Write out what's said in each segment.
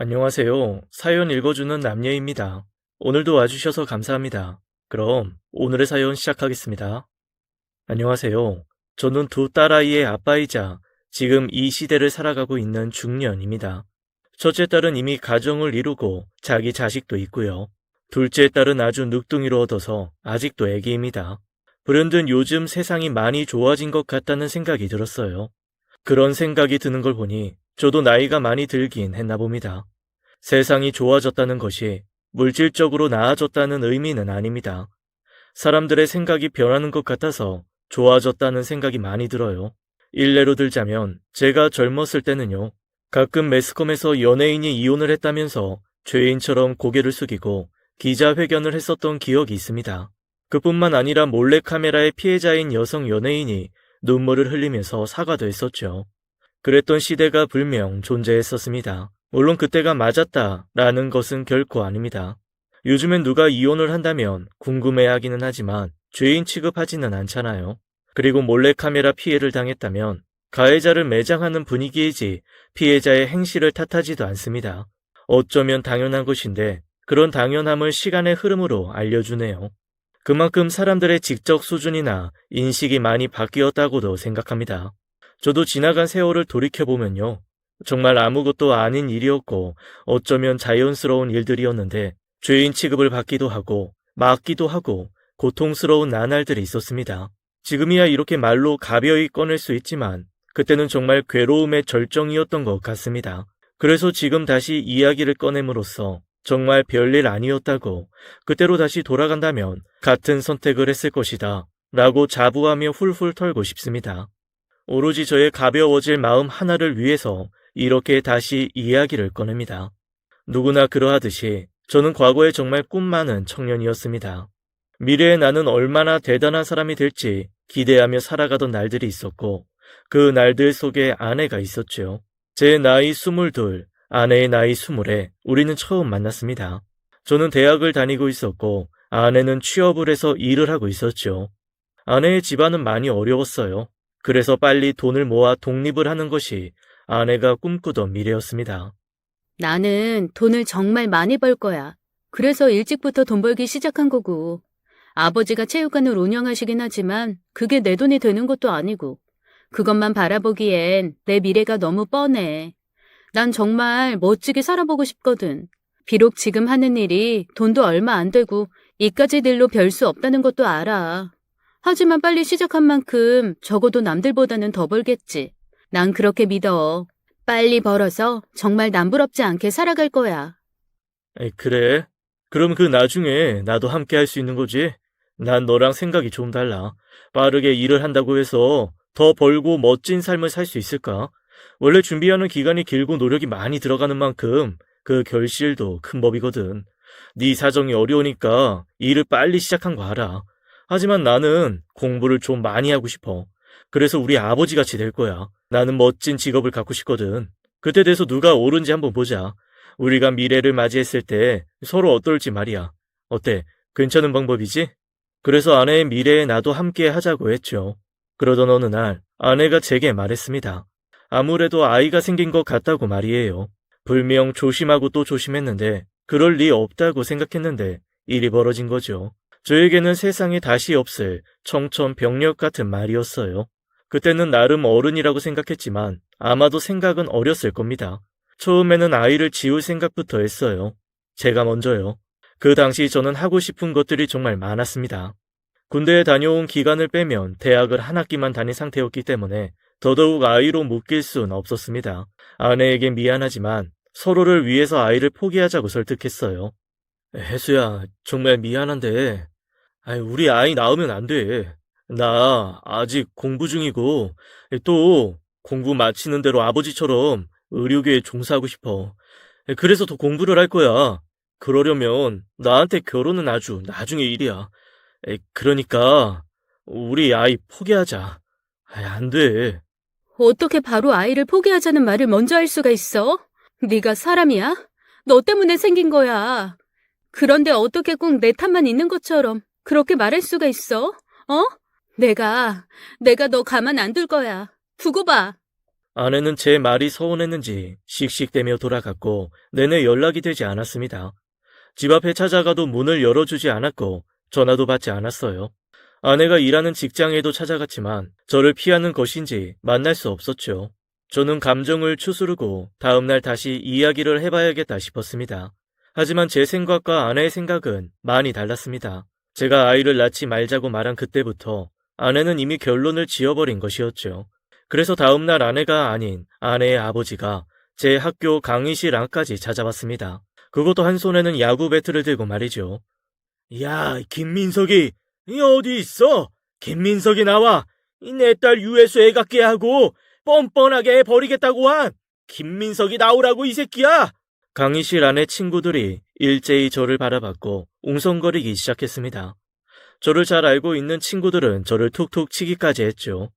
안녕하세요. 사연 읽어주는 남예입니다. 오늘도 와주셔서 감사합니다. 그럼 오늘의 사연 시작하겠습니다. 안녕하세요. 저는 두 딸아이의 아빠이자 지금 이 시대를 살아가고 있는 중년입니다. 첫째 딸은 이미 가정을 이루고 자기 자식도 있고요. 둘째 딸은 아주 늦둥이로 얻어서 아직도 애기입니다. 불현듯 요즘 세상이 많이 좋아진 것 같다는 생각이 들었어요. 그런 생각이 드는 걸 보니 저도 나이가 많이 들긴 했나 봅니다. 세상이 좋아졌다는 것이 물질적으로 나아졌다는 의미는 아닙니다. 사람들의 생각이 변하는 것 같아서 좋아졌다는 생각이 많이 들어요. 일례로 들자면 제가 젊었을 때는요. 가끔 매스컴에서 연예인이 이혼을 했다면서 죄인처럼 고개를 숙이고 기자회견을 했었던 기억이 있습니다. 그뿐만 아니라 몰래카메라의 피해자인 여성 연예인이 눈물을 흘리면서 사과도 했었죠. 그랬던 시대가 분명 존재했었습니다. 물론 그때가 맞았다라는 것은 결코 아닙니다. 요즘엔 누가 이혼을 한다면 궁금해하기는 하지만 죄인 취급하지는 않잖아요. 그리고 몰래카메라 피해를 당했다면 가해자를 매장하는 분위기이지 피해자의 행실을 탓하지도 않습니다. 어쩌면 당연한 것인데 그런 당연함을 시간의 흐름으로 알려주네요. 그만큼 사람들의 지적 수준이나 인식이 많이 바뀌었다고도 생각합니다. 저도 지나간 세월을 돌이켜보면요. 정말 아무것도 아닌 일이었고 어쩌면 자연스러운 일들이었는데 죄인 취급을 받기도 하고 맞기도 하고 고통스러운 나날들이 있었습니다. 지금이야 이렇게 말로 가벼이 꺼낼 수 있지만 그때는 정말 괴로움의 절정이었던 것 같습니다. 그래서 지금 다시 이야기를 꺼냄으로써 정말 별일 아니었다고 그때로 다시 돌아간다면 같은 선택을 했을 것이다 라고 자부하며 훌훌 털고 싶습니다. 오로지 저의 가벼워질 마음 하나를 위해서 이렇게 다시 이야기를 꺼냅니다. 누구나 그러하듯이 저는 과거에 정말 꿈 많은 청년이었습니다. 미래의 나는 얼마나 대단한 사람이 될지 기대하며 살아가던 날들이 있었고 그 날들 속에 아내가 있었죠. 제 나이 22, 아내의 나이 20에 우리는 처음 만났습니다. 저는 대학을 다니고 있었고 아내는 취업을 해서 일을 하고 있었죠. 아내의 집안은 많이 어려웠어요. 그래서 빨리 돈을 모아 독립을 하는 것이 아내가 꿈꾸던 미래였습니다. 나는 돈을 정말 많이 벌 거야. 그래서 일찍부터 돈 벌기 시작한 거고. 아버지가 체육관을 운영하시긴 하지만 그게 내 돈이 되는 것도 아니고. 그것만 바라보기엔 내 미래가 너무 뻔해. 난 정말 멋지게 살아보고 싶거든. 비록 지금 하는 일이 돈도 얼마 안 되고 이까짓 일로 별 수 없다는 것도 알아. 하지만 빨리 시작한 만큼 적어도 남들보다는 더 벌겠지. 난 그렇게 믿어. 빨리 벌어서 정말 남부럽지 않게 살아갈 거야. 그래? 그럼 그 나중에 나도 함께 할 수 있는 거지? 난 너랑 생각이 좀 달라. 빠르게 일을 한다고 해서 더 벌고 멋진 삶을 살 수 있을까? 원래 준비하는 기간이 길고 노력이 많이 들어가는 만큼 그 결실도 큰 법이거든. 네 사정이 어려우니까 일을 빨리 시작한 거 알아. 하지만 나는 공부를 좀 많이 하고 싶어. 그래서 우리 아버지 같이 될 거야. 나는 멋진 직업을 갖고 싶거든. 그때 돼서 누가 옳은지 한번 보자. 우리가 미래를 맞이했을 때 서로 어떨지 말이야. 어때? 괜찮은 방법이지? 그래서 아내의 미래에 나도 함께 하자고 했죠. 그러던 어느 날 아내가 제게 말했습니다. 아무래도 아이가 생긴 것 같다고 말이에요. 분명 조심하고 또 조심했는데 그럴 리 없다고 생각했는데 일이 벌어진 거죠. 저에게는 세상에 다시 없을 청천벽력 같은 말이었어요. 그때는 나름 어른이라고 생각했지만 아마도 생각은 어렸을 겁니다. 처음에는 아이를 지울 생각부터 했어요. 제가 먼저요. 그 당시 저는 하고 싶은 것들이 정말 많았습니다. 군대에 다녀온 기간을 빼면 대학을 한 학기만 다닌 상태였기 때문에 더더욱 아이로 묶일 수는 없었습니다. 아내에게 미안하지만 서로를 위해서 아이를 포기하자고 설득했어요. 혜수야, 정말 미안한데 우리 아이 낳으면 안 돼. 나 아직 공부 중이고 또 공부 마치는 대로 아버지처럼 의료계에 종사하고 싶어. 그래서 더 공부를 할 거야. 그러려면 나한테 결혼은 아주 나중의 일이야. 그러니까 우리 아이 포기하자. 안 돼. 어떻게 바로 아이를 포기하자는 말을 먼저 할 수가 있어? 네가 사람이야? 너 때문에 생긴 거야. 그런데 어떻게 꼭 내 탓만 있는 것처럼 그렇게 말할 수가 있어? 어? 내가 너 가만 안 둘 거야. 두고 봐. 아내는 제 말이 서운했는지 씩씩대며 돌아갔고 내내 연락이 되지 않았습니다. 집 앞에 찾아가도 문을 열어주지 않았고 전화도 받지 않았어요. 아내가 일하는 직장에도 찾아갔지만 저를 피하는 것인지 만날 수 없었죠. 저는 감정을 추스르고 다음날 다시 이야기를 해봐야겠다 싶었습니다. 하지만 제 생각과 아내의 생각은 많이 달랐습니다. 제가 아이를 낳지 말자고 말한 그때부터 아내는 이미 결론을 지어버린 것이었죠. 그래서 다음날 아내가 아닌 아내의 아버지가 제 학교 강의실 안까지 찾아왔습니다. 그것도 한 손에는 야구 배트를 들고 말이죠. 야, 김민석이 어디 있어? 김민석이 나와. 내 딸 유해수 애 같게 하고 뻔뻔하게 버리겠다고 한 김민석이 나오라고 이 새끼야. 강의실 안의 친구들이 일제히 저를 바라봤고 웅성거리기 시작했습니다. 저를 잘 알고 있는 친구들은 저를 툭툭 치기까지 했죠.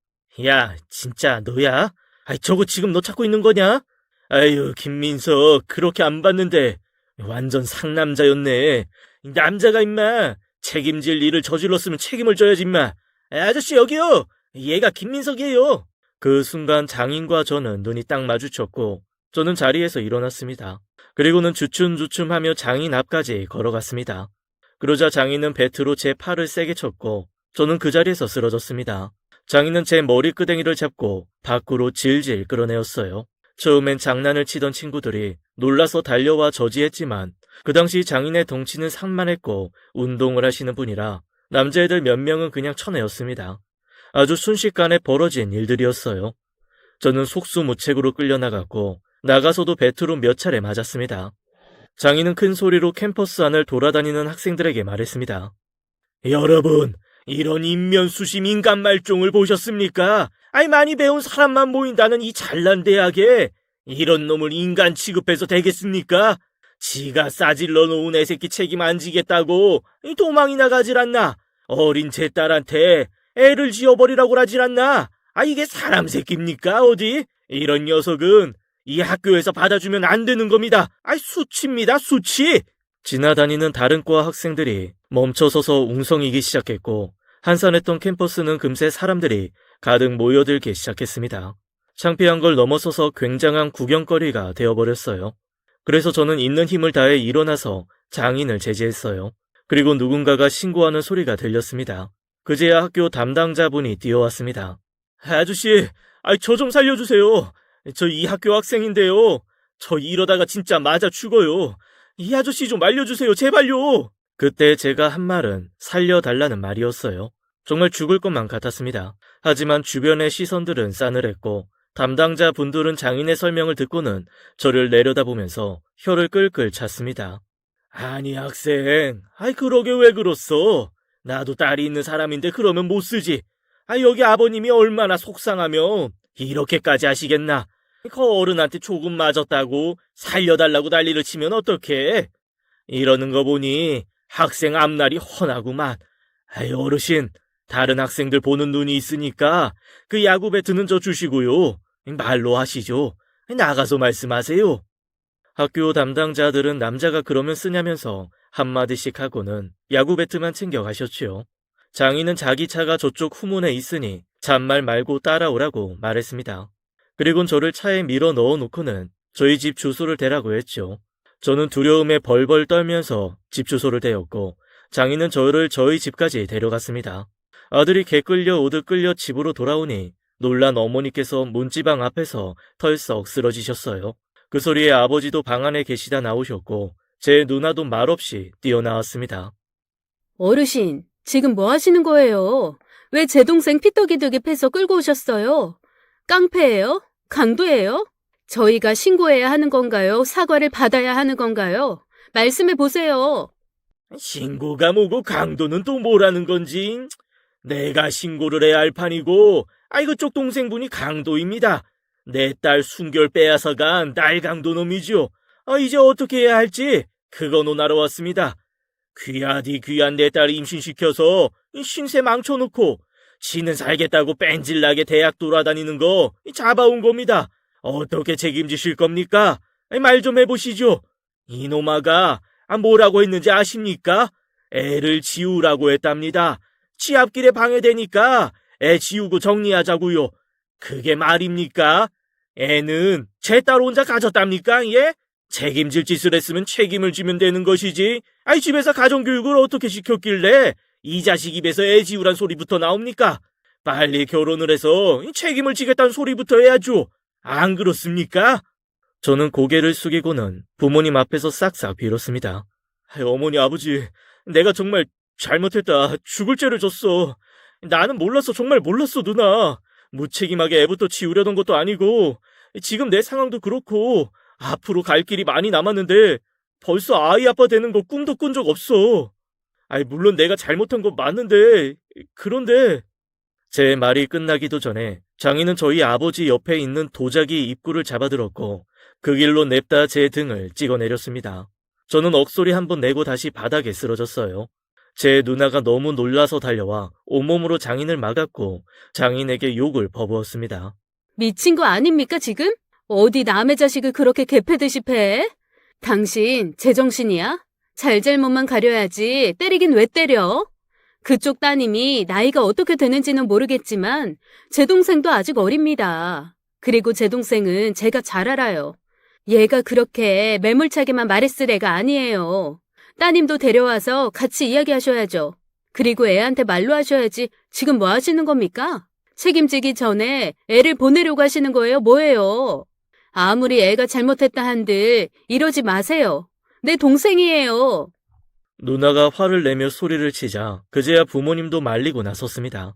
야, 진짜 너야? 아이, 저거 지금 너 찾고 있는 거냐? 아유, 김민석 그렇게 안 봤는데 완전 상남자였네. 남자가 임마 책임질 일을 저질렀으면 책임을 져야지 임마. 아저씨 여기요. 얘가 김민석이에요. 그 순간 장인과 저는 눈이 딱 마주쳤고 저는 자리에서 일어났습니다. 그리고는 주춤주춤하며 장인 앞까지 걸어갔습니다. 그러자 장인은 배트로 제 팔을 세게 쳤고 저는 그 자리에서 쓰러졌습니다. 장인은 제 머리끄댕이를 잡고 밖으로 질질 끌어내었어요. 처음엔 장난을 치던 친구들이 놀라서 달려와 저지했지만 그 당시 장인의 덩치는 산만했고 운동을 하시는 분이라 남자애들 몇 명은 그냥 쳐내었습니다. 아주 순식간에 벌어진 일들이었어요. 저는 속수무책으로 끌려나갔고 나가서도 배트로 몇 차례 맞았습니다. 장인은 큰 소리로 캠퍼스 안을 돌아다니는 학생들에게 말했습니다. 여러분, 이런 인면수심 인간 말종을 보셨습니까? 아이, 많이 배운 사람만 모인다는 이 잘난 대학에 이런 놈을 인간 취급해서 되겠습니까? 지가 싸질러 놓은 애새끼 책임 안 지겠다고 도망이나 가질 않나? 어린 제 딸한테 애를 지어버리라고 하질 않나? 아, 이게 사람 새끼입니까 어디? 이런 녀석은 이 학교에서 받아주면 안 되는 겁니다. 아, 수치입니다, 수치! 지나다니는 다른 과 학생들이 멈춰서서 웅성이기 시작했고 한산했던 캠퍼스는 금세 사람들이 가득 모여들기 시작했습니다. 창피한 걸 넘어서서 굉장한 구경거리가 되어버렸어요. 그래서 저는 있는 힘을 다해 일어나서 장인을 제지했어요. 그리고 누군가가 신고하는 소리가 들렸습니다. 그제야 학교 담당자분이 뛰어왔습니다. 아저씨, 저 좀 살려주세요. 저 이 학교 학생인데요. 저 이러다가 진짜 맞아 죽어요. 이 아저씨 좀 알려주세요, 제발요. 그때 제가 한 말은 살려달라는 말이었어요. 정말 죽을 것만 같았습니다. 하지만 주변의 시선들은 싸늘했고 담당자 분들은 장인의 설명을 듣고는 저를 내려다보면서 혀를 끌끌 찼습니다. 아니 학생, 그러게 왜 그렇소? 나도 딸이 있는 사람인데 그러면 못 쓰지. 여기 아버님이 얼마나 속상하면 이렇게까지 하시겠나? 그 어른한테 조금 맞았다고 살려달라고 난리를 치면 어떡해? 이러는 거 보니 학생 앞날이 훤하구만. 어르신, 다른 학생들 보는 눈이 있으니까 그 야구 배트는 저 주시고요. 말로 하시죠. 나가서 말씀하세요. 학교 담당자들은 남자가 그러면 쓰냐면서 한마디씩 하고는 야구 배트만 챙겨가셨지요. 장인은 자기 차가 저쪽 후문에 있으니 잔말 말고 따라오라고 말했습니다. 그리곤 저를 차에 밀어 넣어놓고는 저희 집 주소를 대라고 했죠. 저는 두려움에 벌벌 떨면서 집 주소를 대었고 장인은 저를 저희 집까지 데려갔습니다. 아들이 개 끌려 오듯 끌려 집으로 돌아오니 놀란 어머니께서 문지방 앞에서 털썩 쓰러지셨어요. 그 소리에 아버지도 방 안에 계시다 나오셨고 제 누나도 말없이 뛰어나왔습니다. 어르신, 지금 뭐 하시는 거예요? 왜 제 동생 피떡이득이 패서 끌고 오셨어요? 깡패예요? 강도예요? 저희가 신고해야 하는 건가요? 사과를 받아야 하는 건가요? 말씀해 보세요. 신고가 뭐고 강도는 또 뭐라는 건지? 내가 신고를 해야 할 판이고 그쪽 동생분이 강도입니다. 내 딸 순결 빼앗아간 날 강도놈이죠. 이제 어떻게 해야 할지 그거 논하러 왔습니다. 귀하디 귀한 내 딸 임신시켜서 신세 망쳐놓고 지는 살겠다고 뺀질나게 대학 돌아다니는 거 잡아온 겁니다. 어떻게 책임지실 겁니까? 말 좀 해보시죠. 이놈아가 뭐라고 했는지 아십니까? 애를 지우라고 했답니다. 지 앞길에 방해되니까 애 지우고 정리하자고요. 그게 말입니까? 애는 제 딸 혼자 가졌답니까? 예? 책임질 짓을 했으면 책임을 지면 되는 것이지. 아이, 집에서 가정교육을 어떻게 시켰길래 이 자식 입에서 애 지우란 소리부터 나옵니까? 빨리 결혼을 해서 책임을 지겠다는 소리부터 해야죠. 안 그렇습니까? 저는 고개를 숙이고는 부모님 앞에서 싹싹 빌었습니다. 어머니, 아버지, 내가 정말 잘못했다. 죽을 죄를 졌어. 나는 몰랐어. 정말 몰랐어, 누나. 무책임하게 애부터 치우려던 것도 아니고, 지금 내 상황도 그렇고, 앞으로 갈 길이 많이 남았는데, 벌써 아이 아빠 되는 거 꿈도 꾼 적 없어. 아니, 물론 내가 잘못한 건 맞는데, 그런데, 제 말이 끝나기도 전에 장인은 저희 아버지 옆에 있는 도자기 입구를 잡아들었고, 그 길로 냅다 제 등을 찍어내렸습니다. 저는 억소리 한번 내고 다시 바닥에 쓰러졌어요. 제 누나가 너무 놀라서 달려와 온몸으로 장인을 막았고 장인에게 욕을 퍼부었습니다. 미친 거 아닙니까, 지금? 어디 남의 자식을 그렇게 개패듯이 패? 당신 제정신이야? 잘잘못만 가려야지 때리긴 왜 때려? 그쪽 따님이 나이가 어떻게 되는지는 모르겠지만 제 동생도 아직 어립니다. 그리고 제 동생은 제가 잘 알아요. 얘가 그렇게 매몰차게만 말했을 애가 아니에요. 따님도 데려와서 같이 이야기하셔야죠. 그리고 애한테 말로 하셔야지 지금 뭐 하시는 겁니까? 책임지기 전에 애를 보내려고 하시는 거예요? 뭐예요? 아무리 애가 잘못했다 한들 이러지 마세요. 내 동생이에요. 누나가 화를 내며 소리를 치자 그제야 부모님도 말리고 나섰습니다.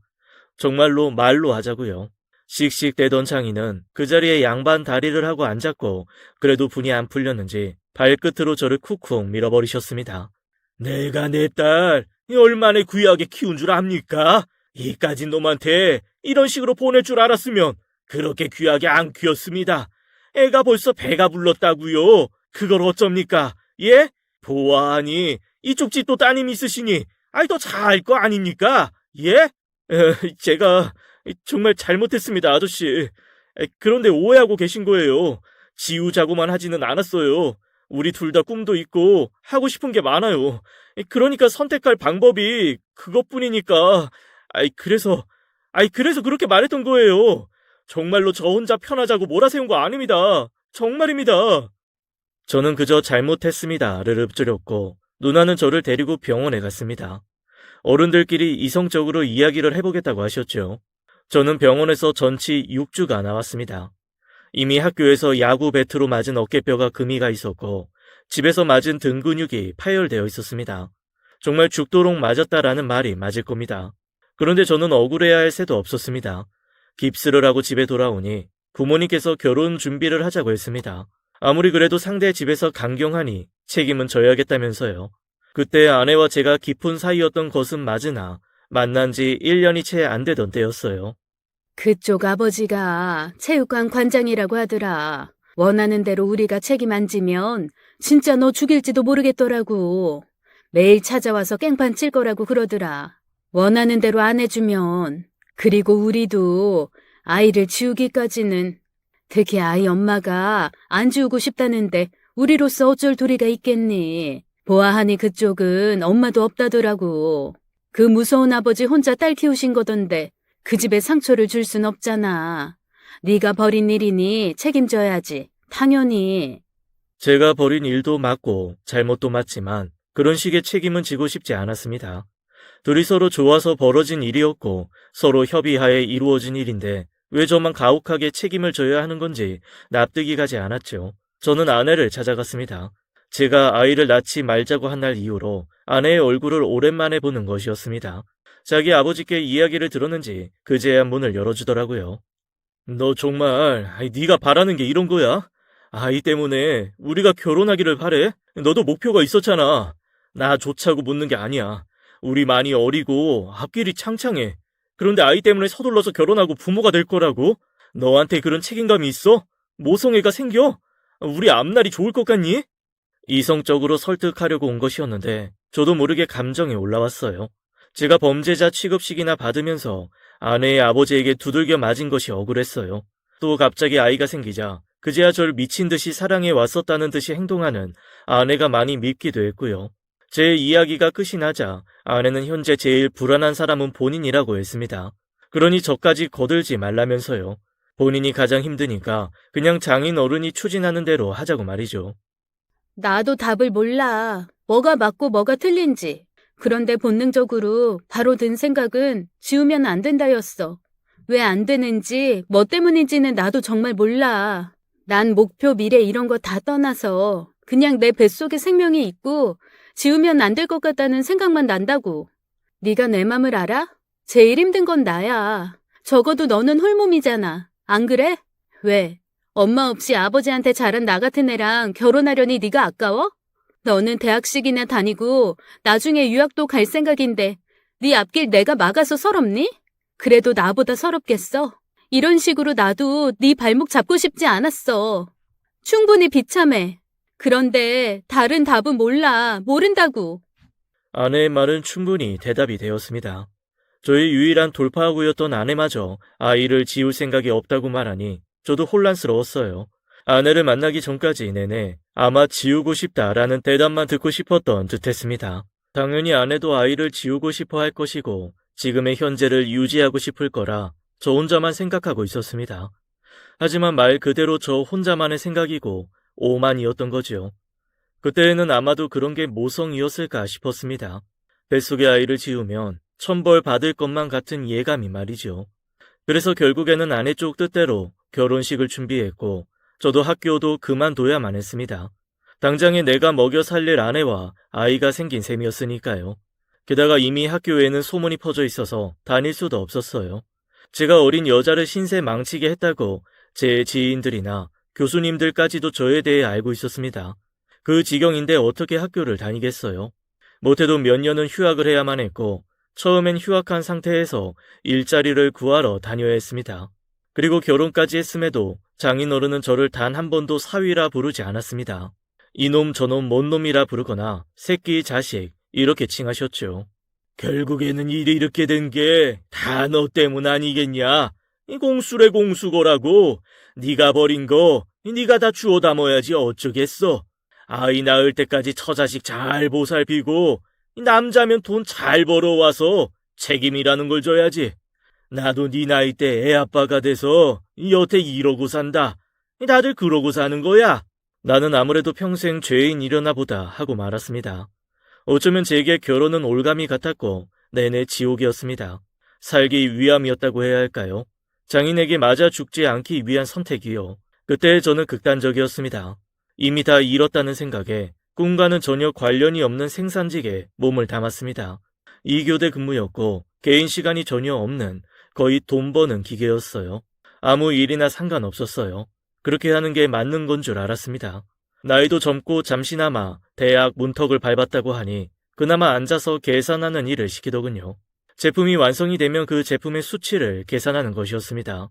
정말로 말로 하자고요. 씩씩대던 장인은 그 자리에 양반 다리를 하고 앉았고 그래도 분이 안 풀렸는지 발끝으로 저를 쿡쿡 밀어버리셨습니다. 내가 내 딸 얼마나 귀하게 키운 줄 압니까? 이까진 놈한테 이런 식으로 보낼 줄 알았으면 그렇게 귀하게 안 키웠습니다. 애가 벌써 배가 불렀다고요. 그걸 어쩝니까? 예? 보아하니 이쪽 집도 따님 있으시니 아이 더 잘 거 아닙니까? 예? 제가 정말 잘못했습니다, 아저씨. 그런데 오해하고 계신 거예요. 지우자고만 하지는 않았어요. 우리 둘 다 꿈도 있고 하고 싶은 게 많아요. 그러니까 선택할 방법이 그것뿐이니까. 그래서 그렇게 말했던 거예요. 정말로 저 혼자 편하자고 몰아세운 거 아닙니다. 정말입니다. 저는 그저 잘못했습니다를 읊조렸고 누나는 저를 데리고 병원에 갔습니다. 어른들끼리 이성적으로 이야기를 해보겠다고 하셨죠. 저는 병원에서 전치 6주가 나왔습니다. 이미 학교에서 야구 배트로 맞은 어깨뼈가 금이 가 있었고 집에서 맞은 등 근육이 파열되어 있었습니다. 정말 죽도록 맞았다라는 말이 맞을 겁니다. 그런데 저는 억울해야 할 새도 없었습니다. 깁스를 하고 집에 돌아오니 부모님께서 결혼 준비를 하자고 했습니다. 아무리 그래도 상대 집에서 강경하니 책임은 져야겠다면서요. 그때 아내와 제가 깊은 사이였던 것은 맞으나 만난 지 1년이 채 안 되던 때였어요. 그쪽 아버지가 체육관 관장이라고 하더라. 원하는 대로 우리가 책임 안 지면 진짜 너 죽일지도 모르겠더라고. 매일 찾아와서 깽판 칠 거라고 그러더라. 원하는 대로 안 해주면. 그리고 우리도 아이를 지우기까지는. 특히 아이 엄마가 안 지우고 싶다는데 우리로서 어쩔 도리가 있겠니. 보아하니 그쪽은 엄마도 없다더라고. 그 무서운 아버지 혼자 딸 키우신 거던데 그 집에 상처를 줄 순 없잖아. 네가 벌인 일이니 책임져야지. 당연히. 제가 벌인 일도 맞고 잘못도 맞지만 그런 식의 책임은 지고 싶지 않았습니다. 둘이 서로 좋아서 벌어진 일이었고 서로 협의하에 이루어진 일인데 왜 저만 가혹하게 책임을 져야 하는 건지 납득이 가지 않았죠. 저는 아내를 찾아갔습니다. 제가 아이를 낳지 말자고 한 날 이후로 아내의 얼굴을 오랜만에 보는 것이었습니다. 자기 아버지께 이야기를 들었는지 그제야 문을 열어주더라고요. 너 정말 네가 바라는 게 이런 거야? 아이 때문에 우리가 결혼하기를 바래? 너도 목표가 있었잖아. 나 좋자고 묻는 게 아니야. 우리 많이 어리고 앞길이 창창해. 그런데 아이 때문에 서둘러서 결혼하고 부모가 될 거라고? 너한테 그런 책임감이 있어? 모성애가 생겨? 우리 앞날이 좋을 것 같니? 이성적으로 설득하려고 온 것이었는데 저도 모르게 감정이 올라왔어요. 제가 범죄자 취급식이나 받으면서 아내의 아버지에게 두들겨 맞은 것이 억울했어요. 또 갑자기 아이가 생기자 그제야 절 미친 듯이 사랑해 왔었다는 듯이 행동하는 아내가 많이 밉기도 했고요. 제 이야기가 끝이 나자 아내는 현재 제일 불안한 사람은 본인이라고 했습니다. 그러니 저까지 거들지 말라면서요. 본인이 가장 힘드니까 그냥 장인 어른이 추진하는 대로 하자고 말이죠. 나도 답을 몰라. 뭐가 맞고 뭐가 틀린지. 그런데 본능적으로 바로 든 생각은 지우면 안 된다였어. 왜 안 되는지, 뭐 때문인지는 나도 정말 몰라. 난 목표, 미래 이런 거 다 떠나서 그냥 내 뱃속에 생명이 있고 지우면 안 될 것 같다는 생각만 난다고. 네가 내 맘을 알아? 제일 힘든 건 나야. 적어도 너는 홀몸이잖아. 안 그래? 왜? 엄마 없이 아버지한테 자란 나 같은 애랑 결혼하려니 네가 아까워? 너는 대학식이나 다니고 나중에 유학도 갈 생각인데 네 앞길 내가 막아서 서럽니? 그래도 나보다 서럽겠어. 이런 식으로 나도 네 발목 잡고 싶지 않았어. 충분히 비참해. 그런데 다른 답은 몰라. 모른다고. 아내의 말은 충분히 대답이 되었습니다. 저의 유일한 돌파구였던 아내마저 아이를 지울 생각이 없다고 말하니 저도 혼란스러웠어요. 아내를 만나기 전까지 내내 아마 지우고 싶다라는 대답만 듣고 싶었던 듯했습니다. 당연히 아내도 아이를 지우고 싶어 할 것이고 지금의 현재를 유지하고 싶을 거라 저 혼자만 생각하고 있었습니다. 하지만 말 그대로 저 혼자만의 생각이고 오만이었던 거지요. 그때에는 아마도 그런 게 모성이었을까 싶었습니다. 뱃속의 아이를 지우면 천벌 받을 것만 같은 예감이 말이죠. 그래서 결국에는 아내 쪽 뜻대로 결혼식을 준비했고 저도 학교도 그만둬야만 했습니다. 당장에 내가 먹여 살릴 아내와 아이가 생긴 셈이었으니까요. 게다가 이미 학교에는 소문이 퍼져 있어서 다닐 수도 없었어요. 제가 어린 여자를 신세 망치게 했다고 제 지인들이나 교수님들까지도 저에 대해 알고 있었습니다. 그 지경인데 어떻게 학교를 다니겠어요? 못해도 몇 년은 휴학을 해야만 했고 처음엔 휴학한 상태에서 일자리를 구하러 다녀야 했습니다. 그리고 결혼까지 했음에도 장인어른은 저를 단 한 번도 사위라 부르지 않았습니다. 이놈 저놈 못놈이라 부르거나 새끼 자식 이렇게 칭하셨죠. 결국에는 일이 이렇게 된 게 다 너 때문 아니겠냐? 이 공수래 공수거라고. 네가 버린 거 네가 다 주워 담아야지 어쩌겠어. 아이 낳을 때까지 처자식 잘 보살피고 남자면 돈 잘 벌어와서 책임이라는 걸 져야지. 나도 네 나이 때 애 아빠가 돼서 여태 이러고 산다. 다들 그러고 사는 거야. 나는 아무래도 평생 죄인이려나 보다 하고 말았습니다. 어쩌면 제게 결혼은 올가미 같았고 내내 지옥이었습니다. 살기 위함이었다고 해야 할까요? 장인에게 맞아 죽지 않기 위한 선택이요. 그때 저는 극단적이었습니다. 이미 다 잃었다는 생각에 꿈과는 전혀 관련이 없는 생산직에 몸을 담았습니다. 2교대 근무였고 개인 시간이 전혀 없는 거의 돈 버는 기계였어요. 아무 일이나 상관없었어요. 그렇게 하는 게 맞는 건 줄 알았습니다. 나이도 젊고 잠시나마 대학 문턱을 밟았다고 하니 그나마 앉아서 계산하는 일을 시키더군요. 제품이 완성이 되면 그 제품의 수치를 계산하는 것이었습니다.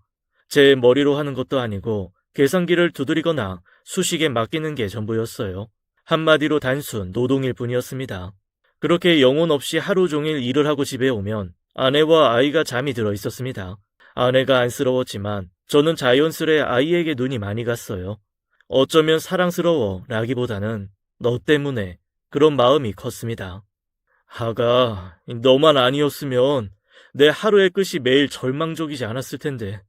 제 머리로 하는 것도 아니고 계산기를 두드리거나 수식에 맡기는 게 전부였어요. 한마디로 단순 노동일 뿐이었습니다. 그렇게 영혼 없이 하루 종일 일을 하고 집에 오면 아내와 아이가 잠이 들어 있었습니다. 아내가 안쓰러웠지만 저는 자연스레 아이에게 눈이 많이 갔어요. 어쩌면 사랑스러워 라기보다는 너 때문에 그런 마음이 컸습니다. 아가, 너만 아니었으면 내 하루의 끝이 매일 절망적이지 않았을 텐데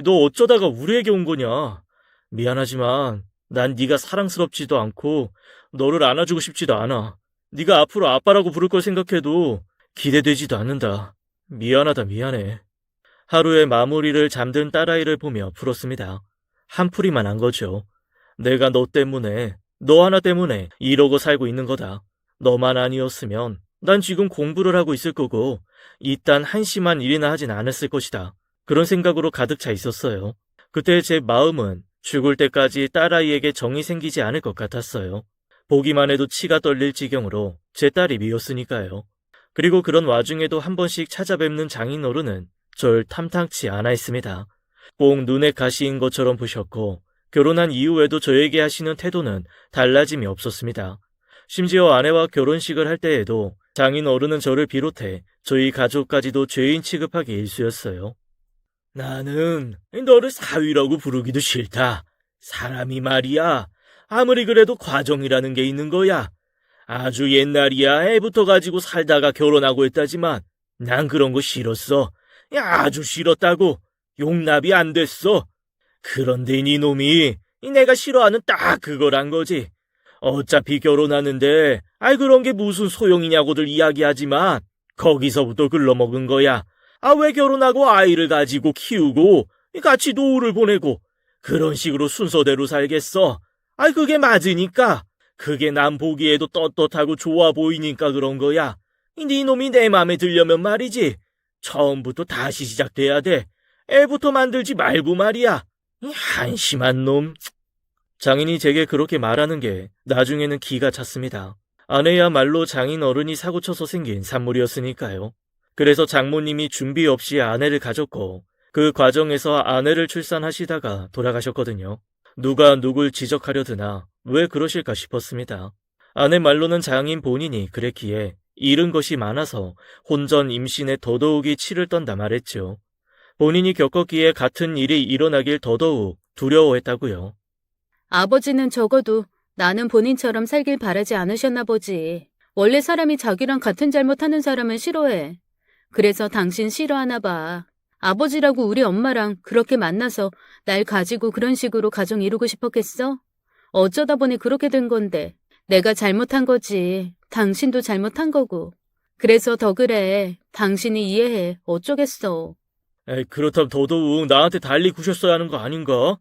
너 어쩌다가 우리에게 온 거냐? 미안하지만 난 네가 사랑스럽지도 않고 너를 안아주고 싶지도 않아. 네가 앞으로 아빠라고 부를 걸 생각해도 기대되지도 않는다. 미안하다 미안해. 하루의 마무리를 잠든 딸아이를 보며 풀었습니다. 한풀이만 한 거죠. 내가 너 때문에, 너 하나 때문에 이러고 살고 있는 거다. 너만 아니었으면 난 지금 공부를 하고 있을 거고 이딴 한심한 일이나 하진 않았을 것이다. 그런 생각으로 가득 차 있었어요. 그때 제 마음은 죽을 때까지 딸아이에게 정이 생기지 않을 것 같았어요. 보기만 해도 치가 떨릴 지경으로 제 딸이 미웠으니까요. 그리고 그런 와중에도 한 번씩 찾아뵙는 장인어른은 절 탐탁치 않아 했습니다. 꼭 눈에 가시인 것처럼 보셨고 결혼한 이후에도 저에게 하시는 태도는 달라짐이 없었습니다. 심지어 아내와 결혼식을 할 때에도 장인어른은 저를 비롯해 저희 가족까지도 죄인 취급하기 일쑤였어요. 나는 너를 사위라고 부르기도 싫다. 사람이 말이야. 아무리 그래도 과정이라는 게 있는 거야. 아주 옛날이야 애부터 가지고 살다가 결혼하고 했다지만 난 그런 거 싫었어. 아주 싫었다고. 용납이 안 됐어. 그런데 이놈이 내가 싫어하는 딱 그거란 거지. 어차피 결혼하는데 그런 게 무슨 소용이냐고들 이야기하지만 거기서부터 글러먹은 거야. 왜 결혼하고 아이를 가지고 키우고 같이 노후를 보내고 그런 식으로 순서대로 살겠어. 그게 맞으니까. 그게 난 보기에도 떳떳하고 좋아 보이니까 그런 거야. 네 놈이 내 맘에 들려면 말이지. 처음부터 다시 시작돼야 돼. 애부터 만들지 말고 말이야. 이 한심한 놈. 장인이 제게 그렇게 말하는 게 나중에는 기가 찼습니다. 아내야말로 장인 어른이 사고쳐서 생긴 산물이었으니까요. 그래서 장모님이 준비 없이 아내를 가졌고 그 과정에서 아내를 출산하시다가 돌아가셨거든요. 누가 누굴 지적하려 드나 왜 그러실까 싶었습니다. 아내 말로는 장인 본인이 그랬기에 잃은 것이 많아서 혼전 임신에 더더욱이 치를 떤다 말했죠. 본인이 겪었기에 같은 일이 일어나길 더더욱 두려워했다고요. 아버지는 적어도 나는 본인처럼 살길 바라지 않으셨나 보지. 원래 사람이 자기랑 같은 잘못하는 사람은 싫어해. 그래서 당신 싫어하나 봐. 아버지라고 우리 엄마랑 그렇게 만나서 날 가지고 그런 식으로 가정 이루고 싶었겠어? 어쩌다 보니 그렇게 된 건데 내가 잘못한 거지. 당신도 잘못한 거고. 그래서 더 그래. 당신이 이해해. 어쩌겠어. 그렇다면 더더욱 나한테 달리 구셨어야 하는 거 아닌가?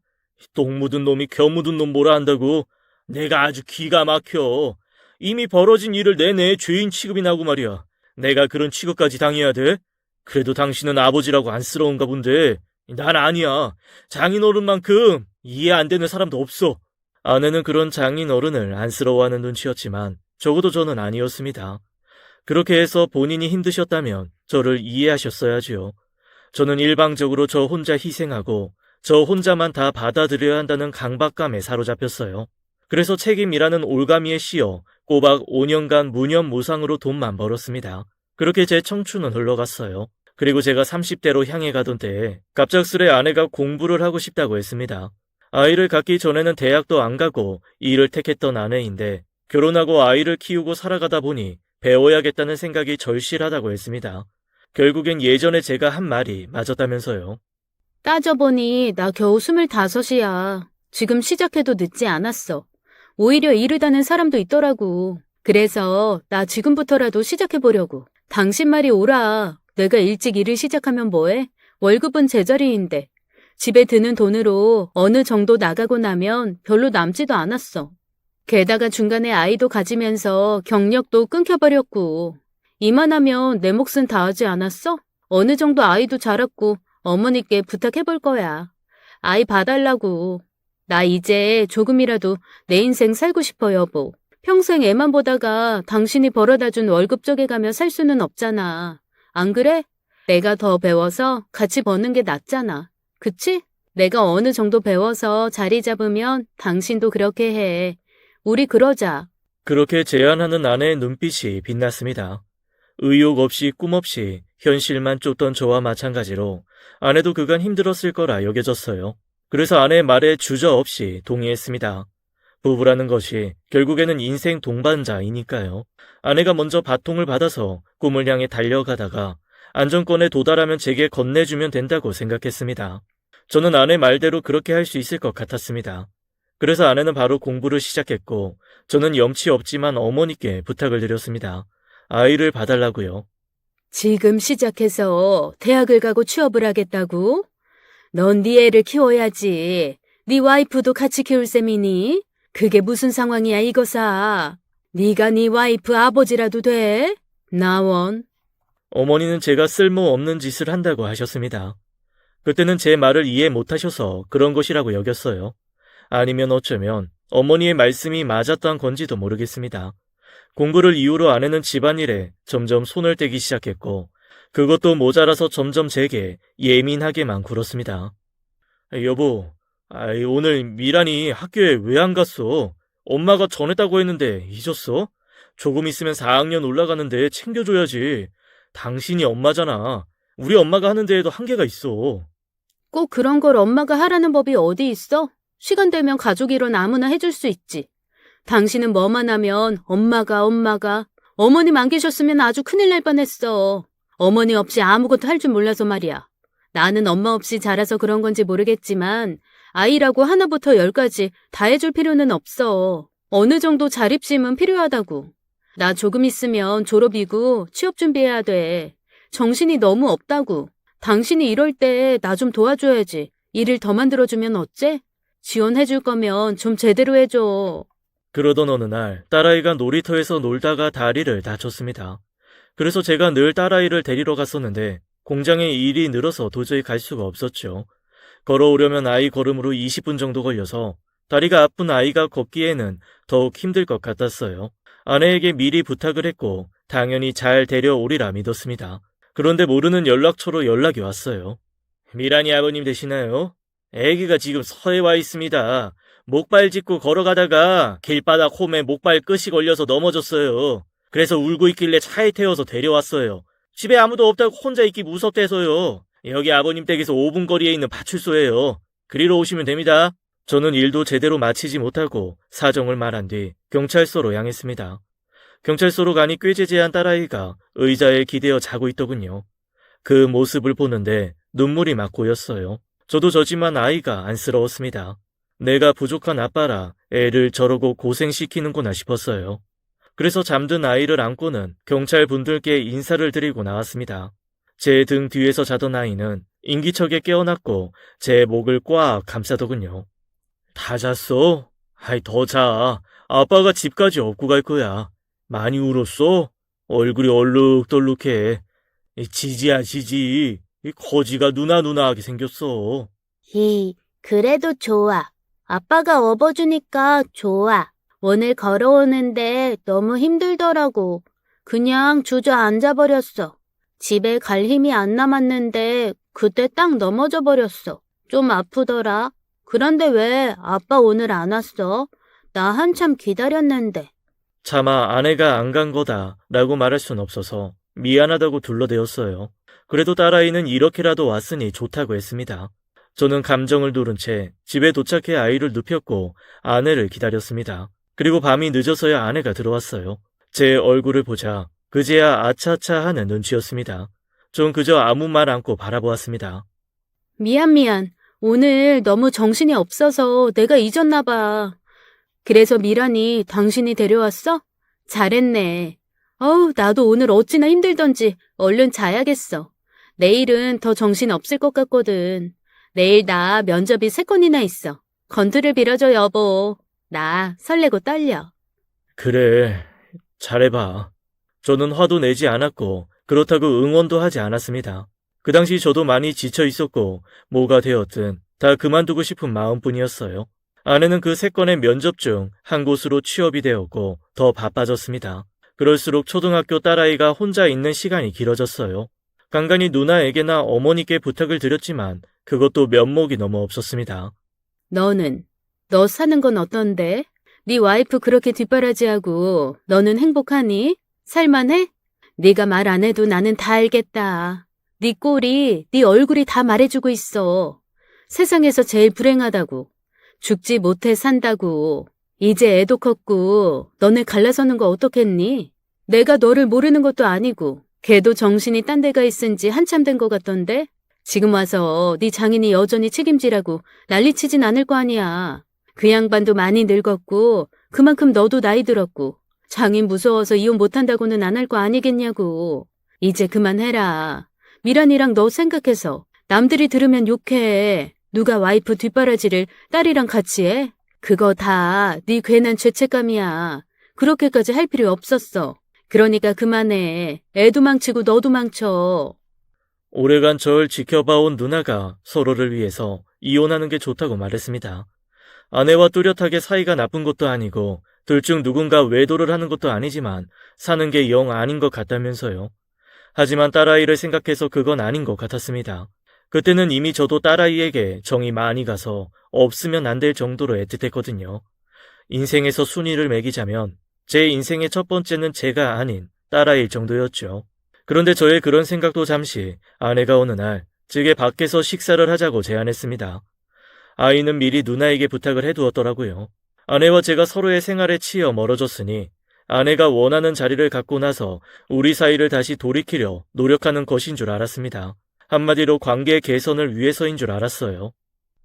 똥 묻은 놈이 겨 묻은 놈 뭐라 한다고? 내가 아주 기가 막혀. 이미 벌어진 일을 내내 죄인 취급이 나고 말이야. 내가 그런 취급까지 당해야 돼? 그래도 당신은 아버지라고 안쓰러운가 본데 난 아니야. 장인어른만큼 이해 안 되는 사람도 없어. 아내는 그런 장인어른을 안쓰러워하는 눈치였지만 적어도 저는 아니었습니다. 그렇게 해서 본인이 힘드셨다면 저를 이해하셨어야지요. 저는 일방적으로 저 혼자 희생하고 저 혼자만 다 받아들여야 한다는 강박감에 사로잡혔어요. 그래서 책임이라는 올가미에 씌어 꼬박 5년간 무념무상으로 돈만 벌었습니다. 그렇게 제 청춘은 흘러갔어요. 그리고 제가 30대로 향해 가던 때에 갑작스레 아내가 공부를 하고 싶다고 했습니다. 아이를 갖기 전에는 대학도 안 가고 일을 택했던 아내인데 결혼하고 아이를 키우고 살아가다 보니 배워야겠다는 생각이 절실하다고 했습니다. 결국엔 예전에 제가 한 말이 맞았다면서요. 따져보니 나 겨우 25이야. 지금 시작해도 늦지 않았어. 오히려 이르다는 사람도 있더라고. 그래서 나 지금부터라도 시작해보려고. 당신 말이 옳아. 내가 일찍 일을 시작하면 뭐해? 월급은 제자리인데. 집에 드는 돈으로 어느 정도 나가고 나면 별로 남지도 않았어. 게다가 중간에 아이도 가지면서 경력도 끊겨버렸고. 이만하면 내 몫은 다 하지 않았어? 어느 정도 아이도 자랐고 어머니께 부탁해볼 거야. 아이 봐달라고. 나 이제 조금이라도 내 인생 살고 싶어, 여보. 평생 애만 보다가 당신이 벌어다준 월급 쪼개가며 살 수는 없잖아. 안 그래? 내가 더 배워서 같이 버는 게 낫잖아. 그치? 내가 어느 정도 배워서 자리 잡으면 당신도 그렇게 해. 우리 그러자. 그렇게 제안하는 아내의 눈빛이 빛났습니다. 의욕 없이 꿈 없이 현실만 쫓던 저와 마찬가지로 아내도 그간 힘들었을 거라 여겨졌어요. 그래서 아내의 말에 주저없이 동의했습니다. 부부라는 것이 결국에는 인생 동반자이니까요. 아내가 먼저 바통을 받아서 꿈을 향해 달려가다가 안정권에 도달하면 제게 건네주면 된다고 생각했습니다. 저는 아내 말대로 그렇게 할 수 있을 것 같았습니다. 그래서 아내는 바로 공부를 시작했고 저는 염치 없지만 어머니께 부탁을 드렸습니다. 아이를 봐달라고요. 지금 시작해서 대학을 가고 취업을 하겠다고? 넌 네 애를 키워야지. 네 와이프도 같이 키울 셈이니? 그게 무슨 상황이야 이거사. 네가 네 와이프 아버지라도 돼? 나원. 어머니는 제가 쓸모없는 짓을 한다고 하셨습니다. 그때는 제 말을 이해 못하셔서 그런 것이라고 여겼어요. 아니면 어쩌면 어머니의 말씀이 맞았던 건지도 모르겠습니다. 공부를 이유로 아내는 집안일에 점점 손을 떼기 시작했고 그것도 모자라서 점점 제게 예민하게만 굴었습니다. 여보, 오늘 미란이 학교에 왜 안 갔어? 엄마가 전했다고 했는데 잊었어? 조금 있으면 4학년 올라가는데 챙겨줘야지. 당신이 엄마잖아. 우리 엄마가 하는 데에도 한계가 있어. 꼭 그런 걸 엄마가 하라는 법이 어디 있어? 시간 되면 가족 일은 아무나 해줄 수 있지. 당신은 뭐만 하면 엄마가 어머님 안 계셨으면 아주 큰일 날 뻔했어. 어머니 없이 아무것도 할 줄 몰라서 말이야. 나는 엄마 없이 자라서 그런 건지 모르겠지만 아이라고 하나부터 열까지 다 해줄 필요는 없어. 어느 정도 자립심은 필요하다고. 나 조금 있으면 졸업이고 취업 준비해야 돼. 정신이 너무 없다고. 당신이 이럴 때 나 좀 도와줘야지. 일을 더 만들어주면 어째? 지원해줄 거면 좀 제대로 해줘. 그러던 어느 날 딸아이가 놀이터에서 놀다가 다리를 다쳤습니다. 그래서 제가 늘 딸아이를 데리러 갔었는데 공장에 일이 늘어서 도저히 갈 수가 없었죠. 걸어오려면 아이 걸음으로 20분 정도 걸려서 다리가 아픈 아이가 걷기에는 더욱 힘들 것 같았어요. 아내에게 미리 부탁을 했고 당연히 잘 데려오리라 믿었습니다. 그런데 모르는 연락처로 연락이 왔어요. 미란이 아버님 되시나요? 아기가 지금 서에 와 있습니다. 목발 짚고 걸어가다가 길바닥 홈에 목발 끝이 걸려서 넘어졌어요. 그래서 울고 있길래 차에 태워서 데려왔어요. 집에 아무도 없다고 혼자 있기 무섭대서요. 여기 아버님 댁에서 5분 거리에 있는 파출소예요. 그리로 오시면 됩니다. 저는 일도 제대로 마치지 못하고 사정을 말한 뒤 경찰서로 향했습니다. 경찰서로 가니 꾀죄죄한 딸아이가 의자에 기대어 자고 있더군요. 그 모습을 보는데 눈물이 막 고였어요. 저도 저지만 아이가 안쓰러웠습니다. 내가 부족한 아빠라 애를 저러고 고생시키는구나 싶었어요. 그래서 잠든 아이를 안고는 경찰분들께 인사를 드리고 나왔습니다. 제 등 뒤에서 자던 아이는 인기척에 깨어났고 제 목을 꽉 감싸더군요. 다 잤어? 아이 더 자. 아빠가 집까지 업고 갈 거야. 많이 울었어? 얼굴이 얼룩덜룩해. 지지야 지지. 이 거지가 누나누나하게 생겼어. 그래도 좋아. 아빠가 업어주니까 좋아. 오늘 걸어오는데 너무 힘들더라고. 그냥 주저앉아버렸어. 집에 갈 힘이 안 남았는데 그때 딱 넘어져 버렸어. 좀 아프더라. 그런데 왜 아빠 오늘 안 왔어? 나 한참 기다렸는데. 차마 아내가 안 간 거다 라고 말할 순 없어서 미안하다고 둘러대었어요. 그래도 딸아이는 이렇게라도 왔으니 좋다고 했습니다. 저는 감정을 누른 채 집에 도착해 아이를 눕혔고 아내를 기다렸습니다. 그리고 밤이 늦어서야 아내가 들어왔어요. 제 얼굴을 보자 그제야 아차아차 하는 눈치였습니다. 전 그저 아무 말 않고 바라보았습니다. 미안. 오늘 너무 정신이 없어서 내가 잊었나 봐. 그래서 미란이 당신이 데려왔어? 잘했네. 나도 오늘 어찌나 힘들던지 얼른 자야겠어. 내일은 더 정신 없을 것 같거든. 내일 나 면접이 3건이나 있어. 건투를 빌어줘 여보. 나 설레고 떨려. 그래, 잘해봐. 저는 화도 내지 않았고 그렇다고 응원도 하지 않았습니다. 그 당시 저도 많이 지쳐 있었고 뭐가 되었든 다 그만두고 싶은 마음뿐이었어요. 아내는 그 3건의 면접 중 한 곳으로 취업이 되었고 더 바빠졌습니다. 그럴수록 초등학교 딸아이가 혼자 있는 시간이 길어졌어요. 간간히 누나에게나 어머니께 부탁을 드렸지만 그것도 면목이 너무 없었습니다. 너 사는 건 어떤데? 네 와이프 그렇게 뒷바라지하고 너는 행복하니? 살만해? 네가 말 안 해도 나는 다 알겠다. 네 꼴이, 네 얼굴이 다 말해주고 있어. 세상에서 제일 불행하다고. 죽지 못해 산다고. 이제 애도 컸고 너네 갈라서는 거 어떻겠니? 내가 너를 모르는 것도 아니고 걔도 정신이 딴 데가 있은 지 한참 된 것 같던데? 지금 와서 네 장인이 여전히 책임지라고 난리치진 않을 거 아니야. 그 양반도 많이 늙었고 그만큼 너도 나이 들었고 장인 무서워서 이혼 못한다고는 안 할 거 아니겠냐고. 이제 그만해라. 미란이랑 너 생각해서 남들이 들으면 욕해. 누가 와이프 뒷바라지를 딸이랑 같이 해? 그거 다 네 괜한 죄책감이야. 그렇게까지 할 필요 없었어. 그러니까 그만해. 애도 망치고 너도 망쳐. 오래간 절 지켜봐온 누나가 서로를 위해서 이혼하는 게 좋다고 말했습니다. 아내와 뚜렷하게 사이가 나쁜 것도 아니고 둘 중 누군가 외도를 하는 것도 아니지만 사는 게 영 아닌 것 같다면서요. 하지만 딸아이를 생각해서 그건 아닌 것 같았습니다. 그때는 이미 저도 딸아이에게 정이 많이 가서 없으면 안 될 정도로 애틋했거든요. 인생에서 순위를 매기자면 제 인생의 첫 번째는 제가 아닌 딸아이일 정도였죠. 그런데 저의 그런 생각도 잠시 아내가 어느 날 제게 밖에서 식사를 하자고 제안했습니다. 아이는 미리 누나에게 부탁을 해두었더라고요. 아내와 제가 서로의 생활에 치여 멀어졌으니 아내가 원하는 자리를 갖고 나서 우리 사이를 다시 돌이키려 노력하는 것인 줄 알았습니다. 한마디로 관계 개선을 위해서인 줄 알았어요.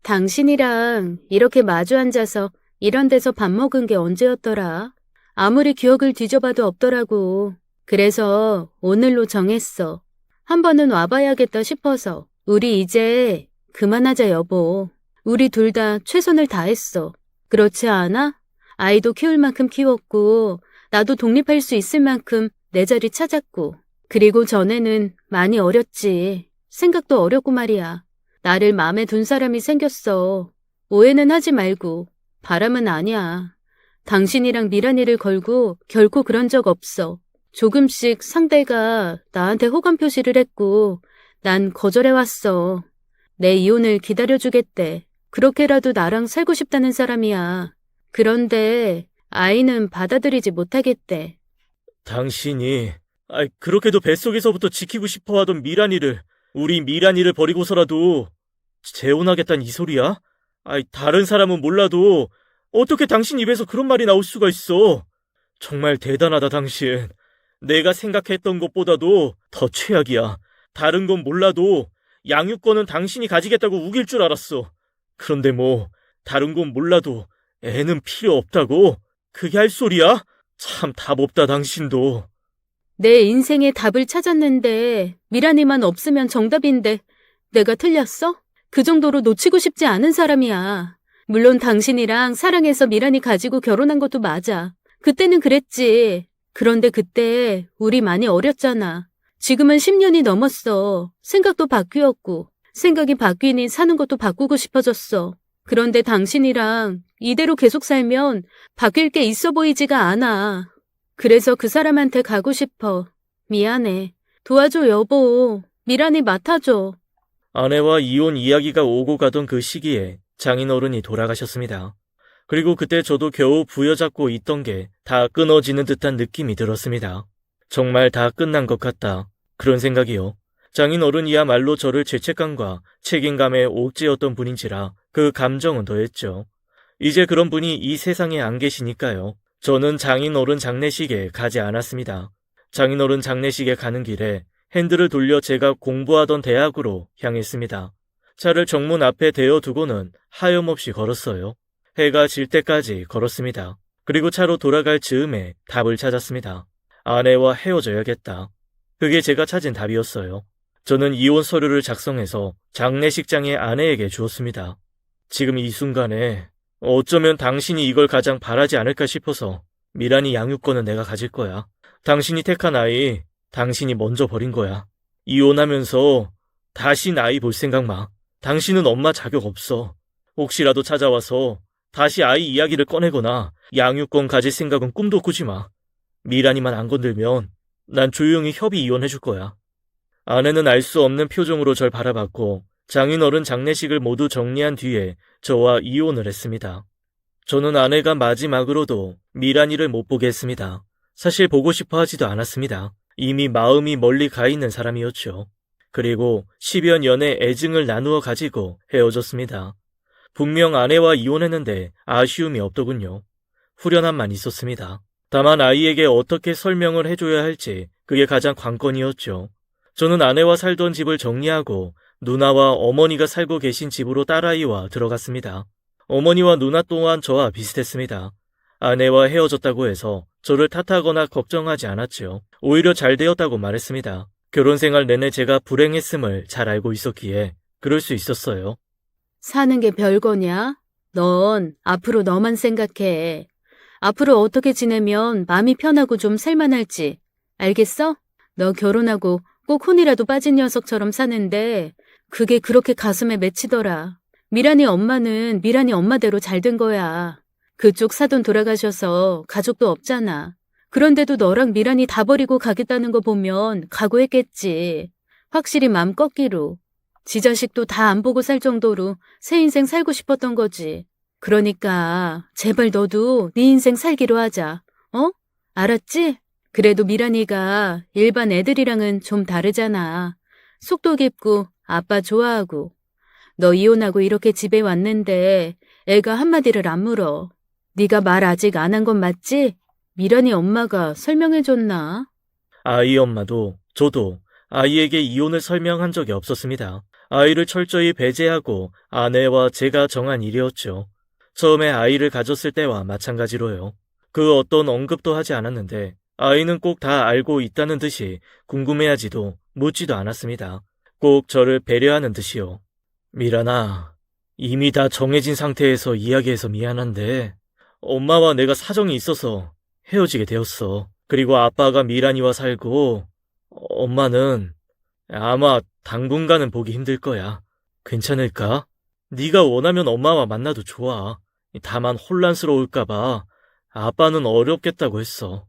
당신이랑 이렇게 마주 앉아서 이런 데서 밥 먹은 게 언제였더라? 아무리 기억을 뒤져봐도 없더라고. 그래서 오늘로 정했어. 한 번은 와봐야겠다 싶어서. 우리 이제 그만하자, 여보. 우리 둘 다 최선을 다했어. 그렇지 않아? 아이도 키울 만큼 키웠고, 나도 독립할 수 있을 만큼 내 자리 찾았고. 그리고 전에는 많이 어렸지. 생각도 어렸고 말이야. 나를 마음에 둔 사람이 생겼어. 오해는 하지 말고. 바람은 아니야. 당신이랑 미란이를 걸고 결코 그런 적 없어. 조금씩 상대가 나한테 호감 표시를 했고 난 거절해왔어. 내 이혼을 기다려주겠대. 그렇게라도 나랑 살고 싶다는 사람이야. 그런데 아이는 받아들이지 못하겠대. 당신이 그렇게도 뱃속에서부터 지키고 싶어 하던 미란이를, 우리 미란이를 버리고서라도 재혼하겠다는 이 소리야? 다른 사람은 몰라도 어떻게 당신 입에서 그런 말이 나올 수가 있어? 정말 대단하다, 당신. 내가 생각했던 것보다도 더 최악이야. 다른 건 몰라도 양육권은 당신이 가지겠다고 우길 줄 알았어. 그런데 다른 건 몰라도 애는 필요 없다고? 그게 할 소리야? 참 답 없다, 당신도. 내 인생의 답을 찾았는데 미란이만 없으면 정답인데 내가 틀렸어? 그 정도로 놓치고 싶지 않은 사람이야. 물론 당신이랑 사랑해서 미란이 가지고 결혼한 것도 맞아. 그때는 그랬지. 그런데 그때 우리 많이 어렸잖아. 지금은 10년이 넘었어. 생각도 바뀌었고 생각이 바뀌니 사는 것도 바꾸고 싶어졌어. 그런데 당신이랑 이대로 계속 살면 바뀔 게 있어 보이지가 않아. 그래서 그 사람한테 가고 싶어. 미안해. 도와줘, 여보. 미란이 맡아줘. 아내와 이혼 이야기가 오고 가던 그 시기에 장인어른이 돌아가셨습니다. 그리고 그때 저도 겨우 부여잡고 있던 게 다 끊어지는 듯한 느낌이 들었습니다. 정말 다 끝난 것 같다. 그런 생각이요. 장인어른이야말로 저를 죄책감과 책임감에 옥죄었던 분인지라 그 감정은 더했죠. 이제 그런 분이 이 세상에 안 계시니까요. 저는 장인어른 장례식에 가지 않았습니다. 장인어른 장례식에 가는 길에 핸들을 돌려 제가 공부하던 대학으로 향했습니다. 차를 정문 앞에 대어두고는 하염없이 걸었어요. 해가 질 때까지 걸었습니다. 그리고 차로 돌아갈 즈음에 답을 찾았습니다. 아내와 헤어져야겠다. 그게 제가 찾은 답이었어요. 저는 이혼 서류를 작성해서 장례식장에 아내에게 주었습니다. 지금 이 순간에 어쩌면 당신이 이걸 가장 바라지 않을까 싶어서 미란이 양육권은 내가 가질 거야. 당신이 택한 아이, 당신이 먼저 버린 거야. 이혼하면서 다시 나이 볼 생각 마. 당신은 엄마 자격 없어. 혹시라도 찾아와서 다시 아이 이야기를 꺼내거나 양육권 가질 생각은 꿈도 꾸지 마. 미란이만 안 건들면 난 조용히 협의 이혼해줄 거야. 아내는 알 수 없는 표정으로 절 바라봤고 장인어른 장례식을 모두 정리한 뒤에 저와 이혼을 했습니다. 저는 아내가 마지막으로도 미란이를 못 보게 했습니다. 사실 보고 싶어 하지도 않았습니다. 이미 마음이 멀리 가 있는 사람이었죠. 그리고 10여 년의 애증을 나누어 가지고 헤어졌습니다. 분명 아내와 이혼했는데 아쉬움이 없더군요. 후련함만 있었습니다. 다만 아이에게 어떻게 설명을 해줘야 할지 그게 가장 관건이었죠. 저는 아내와 살던 집을 정리하고 누나와 어머니가 살고 계신 집으로 딸아이와 들어갔습니다. 어머니와 누나 또한 저와 비슷했습니다. 아내와 헤어졌다고 해서 저를 탓하거나 걱정하지 않았죠. 오히려 잘 되었다고 말했습니다. 결혼 생활 내내 제가 불행했음을 잘 알고 있었기에 그럴 수 있었어요. 사는 게 별거냐? 넌 앞으로 너만 생각해. 앞으로 어떻게 지내면 마음이 편하고 좀 살만할지. 알겠어? 너 결혼하고 꼭 혼이라도 빠진 녀석처럼 사는데 그게 그렇게 가슴에 맺히더라. 미란이 엄마는 미란이 엄마대로 잘 된 거야. 그쪽 사돈 돌아가셔서 가족도 없잖아. 그런데도 너랑 미란이 다 버리고 가겠다는 거 보면 각오했겠지. 확실히 맘 꺾기로. 지 자식도 다 안 보고 살 정도로 새 인생 살고 싶었던 거지. 그러니까 제발 너도 네 인생 살기로 하자. 어? 알았지? 그래도 미란이가 일반 애들이랑은 좀 다르잖아. 속도 깊고 아빠 좋아하고. 너 이혼하고 이렇게 집에 왔는데 애가 한마디를 안 물어. 네가 말 아직 안 한 건 맞지? 미란이 엄마가 설명해줬나? 아이 엄마도 저도 아이에게 이혼을 설명한 적이 없었습니다. 아이를 철저히 배제하고 아내와 제가 정한 일이었죠. 처음에 아이를 가졌을 때와 마찬가지로요. 그 어떤 언급도 하지 않았는데 아이는 꼭 다 알고 있다는 듯이 궁금해하지도 묻지도 않았습니다. 꼭 저를 배려하는 듯이요. 미란아, 이미 다 정해진 상태에서 이야기해서 미안한데 엄마와 내가 사정이 있어서 헤어지게 되었어. 그리고 아빠가 미란이와 살고 엄마는 아마 당분간은 보기 힘들 거야. 괜찮을까? 네가 원하면 엄마와 만나도 좋아. 다만 혼란스러울까봐 아빠는 어렵겠다고 했어.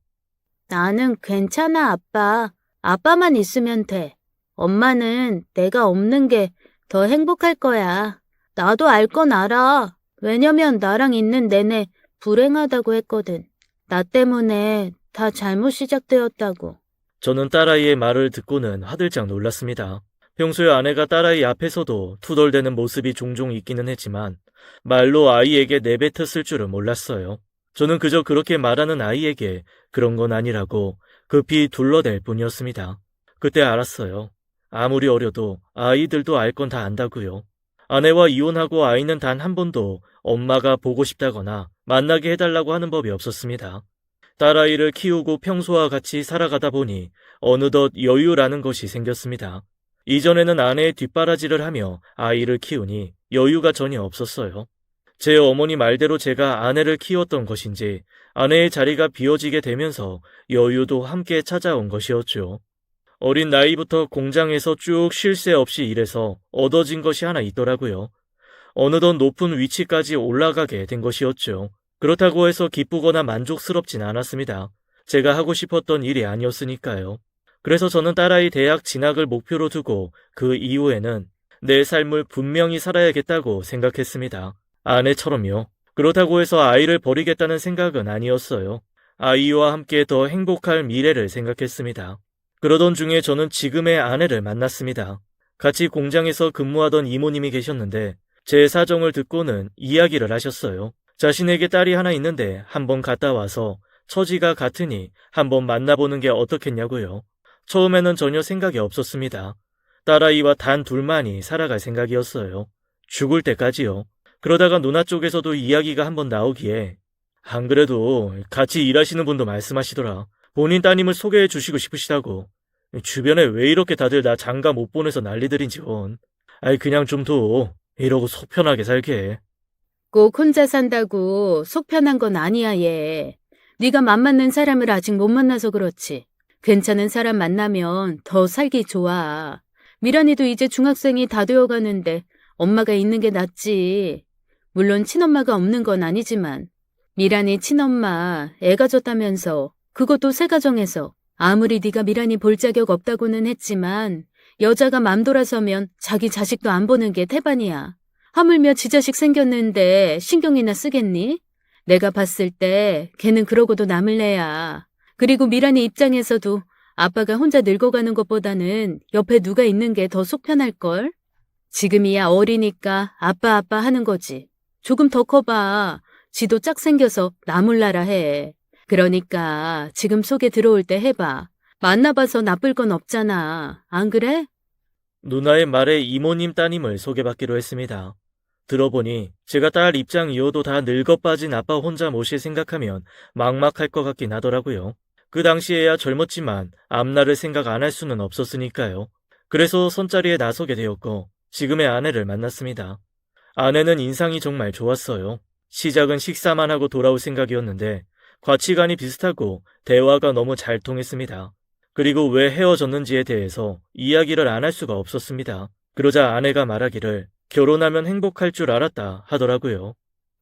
나는 괜찮아, 아빠. 아빠만 있으면 돼. 엄마는 내가 없는 게 더 행복할 거야. 나도 알 건 알아. 왜냐면 나랑 있는 내내 불행하다고 했거든. 나 때문에 다 잘못 시작되었다고. 저는 딸아이의 말을 듣고는 화들짝 놀랐습니다. 평소에 아내가 딸아이 앞에서도 투덜대는 모습이 종종 있기는 했지만 말로 아이에게 내뱉었을 줄은 몰랐어요. 저는 그저 그렇게 말하는 아이에게 그런 건 아니라고 급히 둘러댈 뿐이었습니다. 그때 알았어요. 아무리 어려도 아이들도 알 건 다 안다고요. 아내와 이혼하고 아이는 단 한 번도 엄마가 보고 싶다거나 만나게 해달라고 하는 법이 없었습니다. 딸아이를 키우고 평소와 같이 살아가다 보니 어느덧 여유라는 것이 생겼습니다. 이전에는 아내의 뒷바라지를 하며 아이를 키우니 여유가 전혀 없었어요. 제 어머니 말대로 제가 아내를 키웠던 것인지 아내의 자리가 비어지게 되면서 여유도 함께 찾아온 것이었죠. 어린 나이부터 공장에서 쭉 쉴 새 없이 일해서 얻어진 것이 하나 있더라고요. 어느덧 높은 위치까지 올라가게 된 것이었죠. 그렇다고 해서 기쁘거나 만족스럽진 않았습니다. 제가 하고 싶었던 일이 아니었으니까요. 그래서 저는 딸아이 대학 진학을 목표로 두고 그 이후에는 내 삶을 분명히 살아야겠다고 생각했습니다. 아내처럼요. 그렇다고 해서 아이를 버리겠다는 생각은 아니었어요. 아이와 함께 더 행복할 미래를 생각했습니다. 그러던 중에 저는 지금의 아내를 만났습니다. 같이 공장에서 근무하던 이모님이 계셨는데 제 사정을 듣고는 이야기를 하셨어요. 자신에게 딸이 하나 있는데 한번 갔다 와서 처지가 같으니 한번 만나보는 게 어떻겠냐고요. 처음에는 전혀 생각이 없었습니다. 딸아이와 단 둘만이 살아갈 생각이었어요. 죽을 때까지요. 그러다가 누나 쪽에서도 이야기가 한번 나오기에 안 그래도 같이 일하시는 분도 말씀하시더라. 본인 따님을 소개해 주시고 싶으시다고. 주변에 왜 이렇게 다들 나 장가 못 보내서 난리들인지 원. 아이 그냥 좀 둬. 이러고 속 편하게 살게. 꼭 혼자 산다고 속 편한 건 아니야, 얘. 네가 맘맞는 사람을 아직 못 만나서 그렇지. 괜찮은 사람 만나면 더 살기 좋아. 미란이도 이제 중학생이 다 되어가는데 엄마가 있는 게 낫지. 물론 친엄마가 없는 건 아니지만 미란이 친엄마 애가 졌다면서 그것도 새 가정에서 아무리 네가 미란이 볼 자격 없다고는 했지만 여자가 맘 돌아서면 자기 자식도 안 보는 게 태반이야. 하물며 지 자식 생겼는데 신경이나 쓰겠니? 내가 봤을 때 걔는 그러고도 남을 애야. 그리고 미란이 입장에서도 아빠가 혼자 늙어가는 것보다는 옆에 누가 있는 게 더 속 편할걸? 지금이야 어리니까 아빠 하는 거지. 조금 더 커봐. 지도 짝 생겨서 나 몰라라 해. 그러니까 지금 속에 들어올 때 해봐. 만나봐서 나쁠 건 없잖아. 안 그래? 누나의 말에 이모님 따님을 소개받기로 했습니다. 들어보니 제가 딸 입장이어도 다 늙어 빠진 아빠 혼자 모실 생각하면 막막할 것 같긴 하더라고요. 그 당시에야 젊었지만 앞날을 생각 안 할 수는 없었으니까요. 그래서 손자리에 나서게 되었고 지금의 아내를 만났습니다. 아내는 인상이 정말 좋았어요. 시작은 식사만 하고 돌아올 생각이었는데 가치관이 비슷하고 대화가 너무 잘 통했습니다. 그리고 왜 헤어졌는지에 대해서 이야기를 안 할 수가 없었습니다. 그러자 아내가 말하기를 결혼하면 행복할 줄 알았다 하더라고요.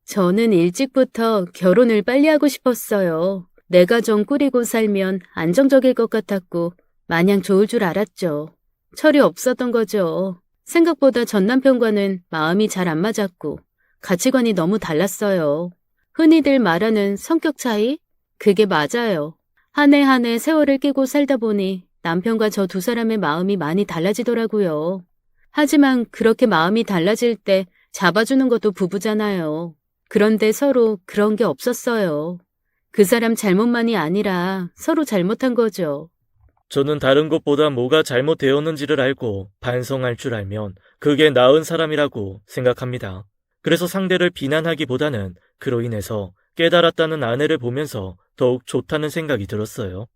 저는 일찍부터 결혼을 빨리 하고 싶었어요. 내 가정 꾸리고 살면 안정적일 것 같았고 마냥 좋을 줄 알았죠. 철이 없었던 거죠. 생각보다 전 남편과는 마음이 잘 안 맞았고 가치관이 너무 달랐어요. 흔히들 말하는 성격 차이? 그게 맞아요. 한 해 한 해 세월을 끼고 살다 보니 남편과 저 두 사람의 마음이 많이 달라지더라고요. 하지만 그렇게 마음이 달라질 때 잡아주는 것도 부부잖아요. 그런데 서로 그런 게 없었어요. 그 사람 잘못만이 아니라 서로 잘못한 거죠. 저는 다른 것보다 뭐가 잘못되었는지를 알고 반성할 줄 알면 그게 나은 사람이라고 생각합니다. 그래서 상대를 비난하기보다는 그로 인해서 깨달았다는 아내를 보면서 더욱 좋다는 생각이 들었어요.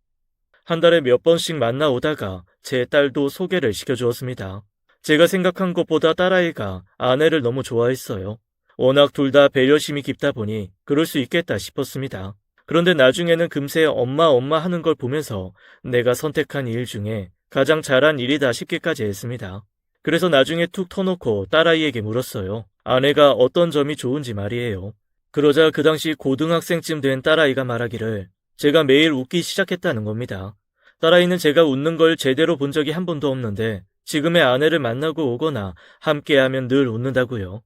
한 달에 몇 번씩 만나오다가 제 딸도 소개를 시켜주었습니다. 제가 생각한 것보다 딸아이가 아내를 너무 좋아했어요. 워낙 둘 다 배려심이 깊다 보니 그럴 수 있겠다 싶었습니다. 그런데 나중에는 금세 엄마 하는 걸 보면서 내가 선택한 일 중에 가장 잘한 일이다 싶기까지 했습니다. 그래서 나중에 툭 터놓고 딸아이에게 물었어요. 아내가 어떤 점이 좋은지 말이에요. 그러자 그 당시 고등학생쯤 된 딸아이가 말하기를 제가 매일 웃기 시작했다는 겁니다. 딸아이는 제가 웃는 걸 제대로 본 적이 한 번도 없는데 지금의 아내를 만나고 오거나 함께하면 늘 웃는다고요.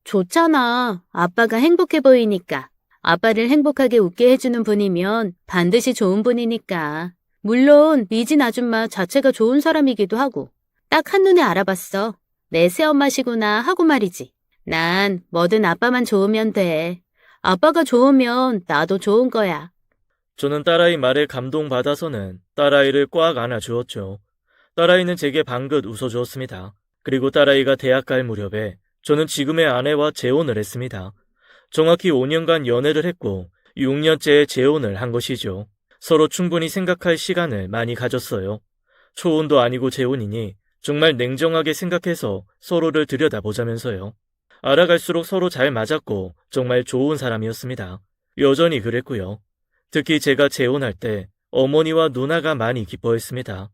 좋잖아. 아빠가 행복해 보이니까. 아빠를 행복하게 웃게 해주는 분이면 반드시 좋은 분이니까. 물론 미진 아줌마 자체가 좋은 사람이기도 하고 딱 한눈에 알아봤어. 내 새엄마시구나 하고 말이지. 난 뭐든 아빠만 좋으면 돼. 아빠가 좋으면 나도 좋은 거야. 저는 딸아이 말에 감동받아서는 딸아이를 꽉 안아주었죠. 딸아이는 제게 방긋 웃어주었습니다. 그리고 딸아이가 대학 갈 무렵에 저는 지금의 아내와 재혼을 했습니다. 정확히 5년간 연애를 했고 6년째에 재혼을 한 것이죠. 서로 충분히 생각할 시간을 많이 가졌어요. 초혼도 아니고 재혼이니 정말 냉정하게 생각해서 서로를 들여다보자면서요. 알아갈수록 서로 잘 맞았고 정말 좋은 사람이었습니다. 여전히 그랬고요. 특히 제가 재혼할 때 어머니와 누나가 많이 기뻐했습니다.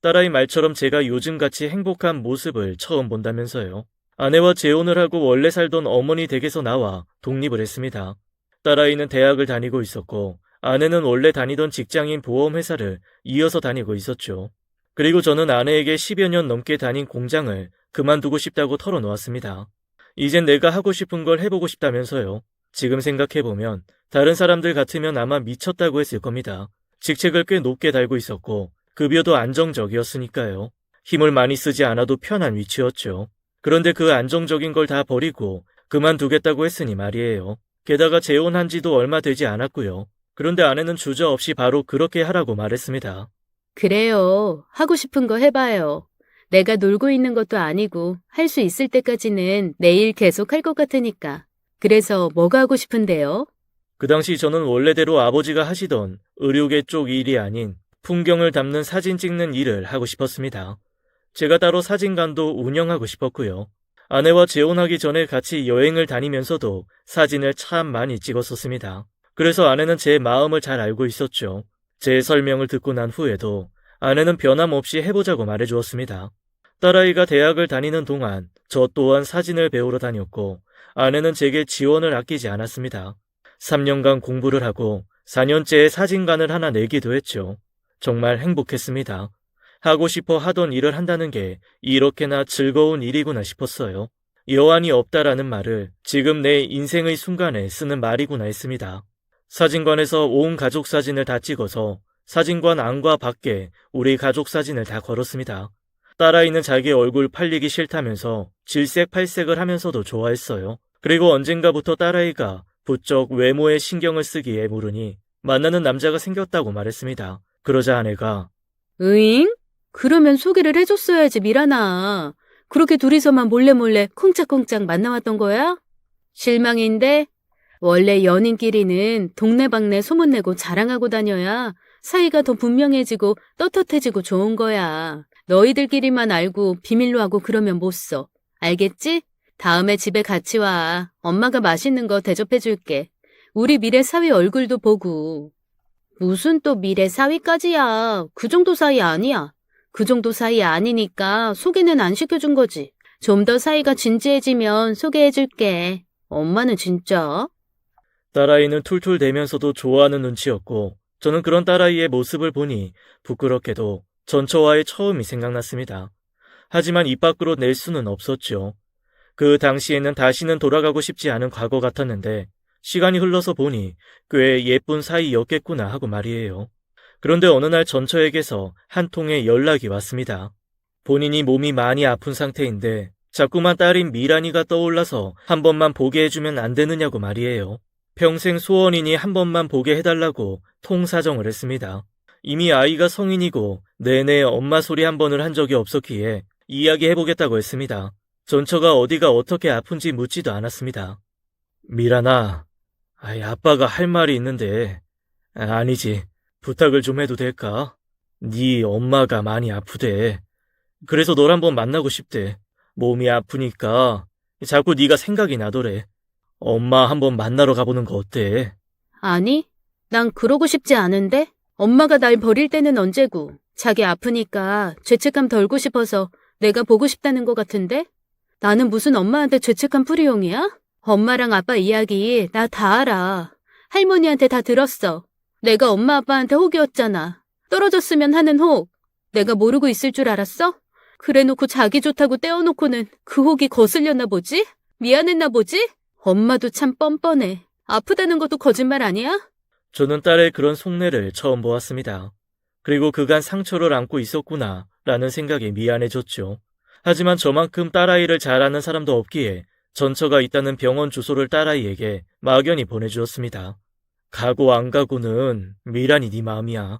딸아이 말처럼 제가 요즘같이 행복한 모습을 처음 본다면서요. 아내와 재혼을 하고 원래 살던 어머니 댁에서 나와 독립을 했습니다. 딸아이는 대학을 다니고 있었고 아내는 원래 다니던 직장인 보험회사를 이어서 다니고 있었죠. 그리고 저는 아내에게 10여 년 넘게 다닌 공장을 그만두고 싶다고 털어놓았습니다. 이젠 내가 하고 싶은 걸 해보고 싶다면서요. 지금 생각해보면 다른 사람들 같으면 아마 미쳤다고 했을 겁니다. 직책을 꽤 높게 달고 있었고 급여도 안정적이었으니까요. 힘을 많이 쓰지 않아도 편한 위치였죠. 그런데 그 안정적인 걸 다 버리고 그만두겠다고 했으니 말이에요. 게다가 재혼한 지도 얼마 되지 않았고요. 그런데 아내는 주저없이 바로 그렇게 하라고 말했습니다. 그래요. 하고 싶은 거 해봐요. 내가 놀고 있는 것도 아니고 할 수 있을 때까지는 내일 계속 할 것 같으니까. 그래서 뭐가 하고 싶은데요? 그 당시 저는 원래대로 아버지가 하시던 의료계 쪽 일이 아닌 풍경을 담는 사진 찍는 일을 하고 싶었습니다. 제가 따로 사진관도 운영하고 싶었고요. 아내와 재혼하기 전에 같이 여행을 다니면서도 사진을 참 많이 찍었었습니다. 그래서 아내는 제 마음을 잘 알고 있었죠. 제 설명을 듣고 난 후에도 아내는 변함없이 해보자고 말해주었습니다. 딸아이가 대학을 다니는 동안 저 또한 사진을 배우러 다녔고 아내는 제게 지원을 아끼지 않았습니다. 3년간 공부를 하고 4년째에 사진관을 하나 내기도 했죠. 정말 행복했습니다. 하고 싶어 하던 일을 한다는 게 이렇게나 즐거운 일이구나 싶었어요. 여한이 없다라는 말을 지금 내 인생의 순간에 쓰는 말이구나 했습니다. 사진관에서 온 가족 사진을 다 찍어서 사진관 안과 밖에 우리 가족 사진을 다 걸었습니다. 딸아이는 자기 얼굴 팔리기 싫다면서 질색팔색을 하면서도 좋아했어요. 그리고 언젠가부터 딸아이가 부쩍 외모에 신경을 쓰기에 물으니 만나는 남자가 생겼다고 말했습니다. 그러자 아내가 으잉? 그러면 소개를 해줬어야지, 미란아. 그렇게 둘이서만 몰래 쿵짝쿵짝 만나왔던 거야? 실망인데? 원래 연인끼리는 동네방네 소문내고 자랑하고 다녀야 사이가 더 분명해지고 떳떳해지고 좋은 거야. 너희들끼리만 알고 비밀로 하고 그러면 못 써. 알겠지? 다음에 집에 같이 와. 엄마가 맛있는 거 대접해줄게. 우리 미래 사위 얼굴도 보고. 무슨 또 미래 사위까지야. 그 정도 사이 아니야. 그 정도 사이 아니니까 소개는 안 시켜준 거지. 좀 더 사이가 진지해지면 소개해줄게. 엄마는 진짜. 딸아이는 툴툴대면서도 좋아하는 눈치였고 저는 그런 딸아이의 모습을 보니 부끄럽게도 전처와의 처음이 생각났습니다. 하지만 입 밖으로 낼 수는 없었죠. 그 당시에는 다시는 돌아가고 싶지 않은 과거 같았는데 시간이 흘러서 보니 꽤 예쁜 사이였겠구나 하고 말이에요. 그런데 어느 날 전처에게서 한 통의 연락이 왔습니다. 본인이 몸이 많이 아픈 상태인데 자꾸만 딸인 미란이가 떠올라서 한 번만 보게 해주면 안 되느냐고 말이에요. 평생 소원이니 한 번만 보게 해달라고 통사정을 했습니다. 이미 아이가 성인이고 내내 엄마 소리 한 번을 한 적이 없었기에 이야기해보겠다고 했습니다. 전처가 어디가 어떻게 아픈지 묻지도 않았습니다. 미란아, 아빠가 할 말이 있는데, 아니지, 부탁을 좀 해도 될까? 네 엄마가 많이 아프대. 그래서 널 한번 만나고 싶대. 몸이 아프니까 자꾸 네가 생각이 나더래. 엄마 한번 만나러 가보는 거 어때? 아니, 난 그러고 싶지 않은데? 엄마가 날 버릴 때는 언제고? 자기 아프니까 죄책감 덜고 싶어서 내가 보고 싶다는 것 같은데? 나는 무슨 엄마한테 죄책감 풀이용이야? 엄마랑 아빠 이야기 나 다 알아. 할머니한테 다 들었어. 내가 엄마 아빠한테 혹이었잖아. 떨어졌으면 하는 혹. 내가 모르고 있을 줄 알았어? 그래놓고 자기 좋다고 떼어놓고는 그 혹이 거슬렸나 보지? 미안했나 보지? 엄마도 참 뻔뻔해. 아프다는 것도 거짓말 아니야? 저는 딸의 그런 속내를 처음 보았습니다. 그리고 그간 상처를 안고 있었구나 라는 생각이 미안해졌죠. 하지만 저만큼 딸아이를 잘 아는 사람도 없기에 전처가 있다는 병원 주소를 딸아이에게 막연히 보내주었습니다. 가고 안 가고는 미란이 네 마음이야.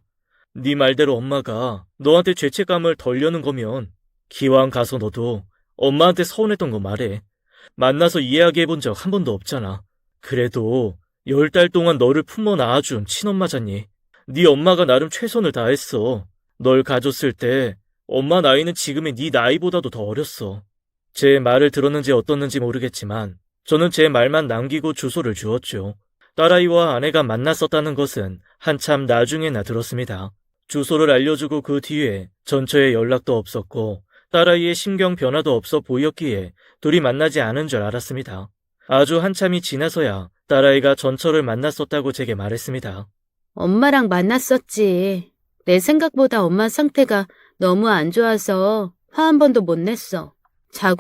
네 말대로 엄마가 너한테 죄책감을 덜려는 거면 기왕 가서 너도 엄마한테 서운했던 거 말해. 만나서 이야기해본 적 한 번도 없잖아. 그래도 10달 동안 너를 품어 낳아준 친엄마잖니. 네 엄마가 나름 최선을 다했어. 널 가졌을 때 엄마 나이는 지금의 네 나이보다도 더 어렸어. 제 말을 들었는지 어떻는지 모르겠지만 저는 제 말만 남기고 주소를 주었죠. 딸아이와 아내가 만났었다는 것은 한참 나중에나 들었습니다. 주소를 알려주고 그 뒤에 전처의 연락도 없었고 딸아이의 심경 변화도 없어 보였기에 둘이 만나지 않은 줄 알았습니다. 아주 한참이 지나서야 딸아이가 전처를 만났었다고 제게 말했습니다. 엄마랑 만났었지. 내 생각보다 엄마 상태가 너무 안 좋아서 화 한 번도 못 냈어.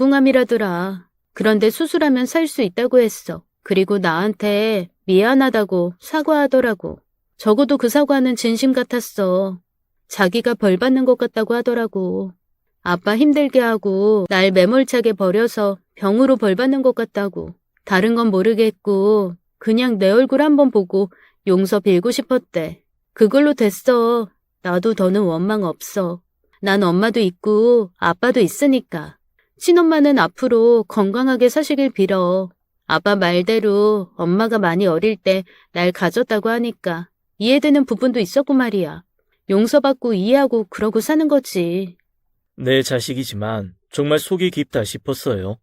자궁암이라더라. 그런데 수술하면 살 수 있다고 했어. 그리고 나한테 미안하다고 사과하더라고. 적어도 그 사과는 진심 같았어. 자기가 벌 받는 것 같다고 하더라고. 아빠 힘들게 하고 날 매몰차게 버려서 병으로 벌 받는 것 같다고. 다른 건 모르겠고 그냥 내 얼굴 한번 보고 용서 빌고 싶었대. 그걸로 됐어. 나도 더는 원망 없어. 난 엄마도 있고 아빠도 있으니까. 친엄마는 앞으로 건강하게 사시길 빌어. 아빠 말대로 엄마가 많이 어릴 때 날 가졌다고 하니까 이해되는 부분도 있었고 말이야. 용서받고 이해하고 그러고 사는 거지. 내 자식이지만 정말 속이 깊다 싶었어요.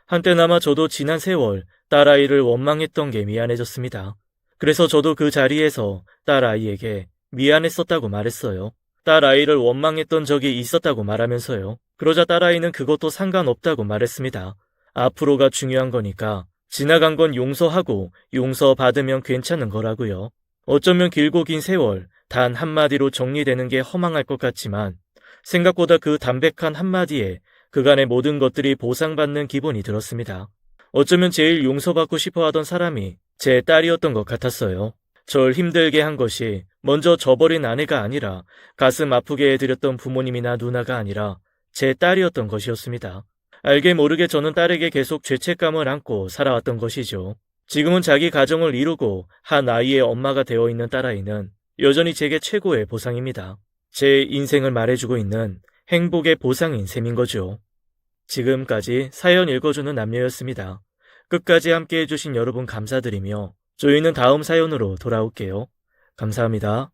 한때나마 저도 지난 세월 딸아이를 원망했던 게 미안해졌습니다. 그래서 저도 그 자리에서 딸아이에게 미안했었다고 말했어요. 딸아이를 원망했던 적이 있었다고 말하면서요. 그러자 딸아이는 그것도 상관없다고 말했습니다. 앞으로가 중요한 거니까 지나간 건 용서하고 용서받으면 괜찮은 거라고요. 어쩌면 길고 긴 세월 단 한마디로 정리되는 게 허망할 것 같지만 생각보다 그 담백한 한마디에 그간의 모든 것들이 보상받는 기분이 들었습니다. 어쩌면 제일 용서받고 싶어 하던 사람이 제 딸이었던 것 같았어요. 절 힘들게 한 것이 먼저 저버린 아내가 아니라 가슴 아프게 해드렸던 부모님이나 누나가 아니라 제 딸이었던 것이었습니다. 알게 모르게 저는 딸에게 계속 죄책감을 안고 살아왔던 것이죠. 지금은 자기 가정을 이루고 한 아이의 엄마가 되어 있는 딸아이는 여전히 제게 최고의 보상입니다. 제 인생을 말해주고 있는 행복의 보상인 셈인 거죠. 지금까지 사연 읽어주는 남녀였습니다. 끝까지 함께 해주신 여러분 감사드리며 저희는 다음 사연으로 돌아올게요. 감사합니다.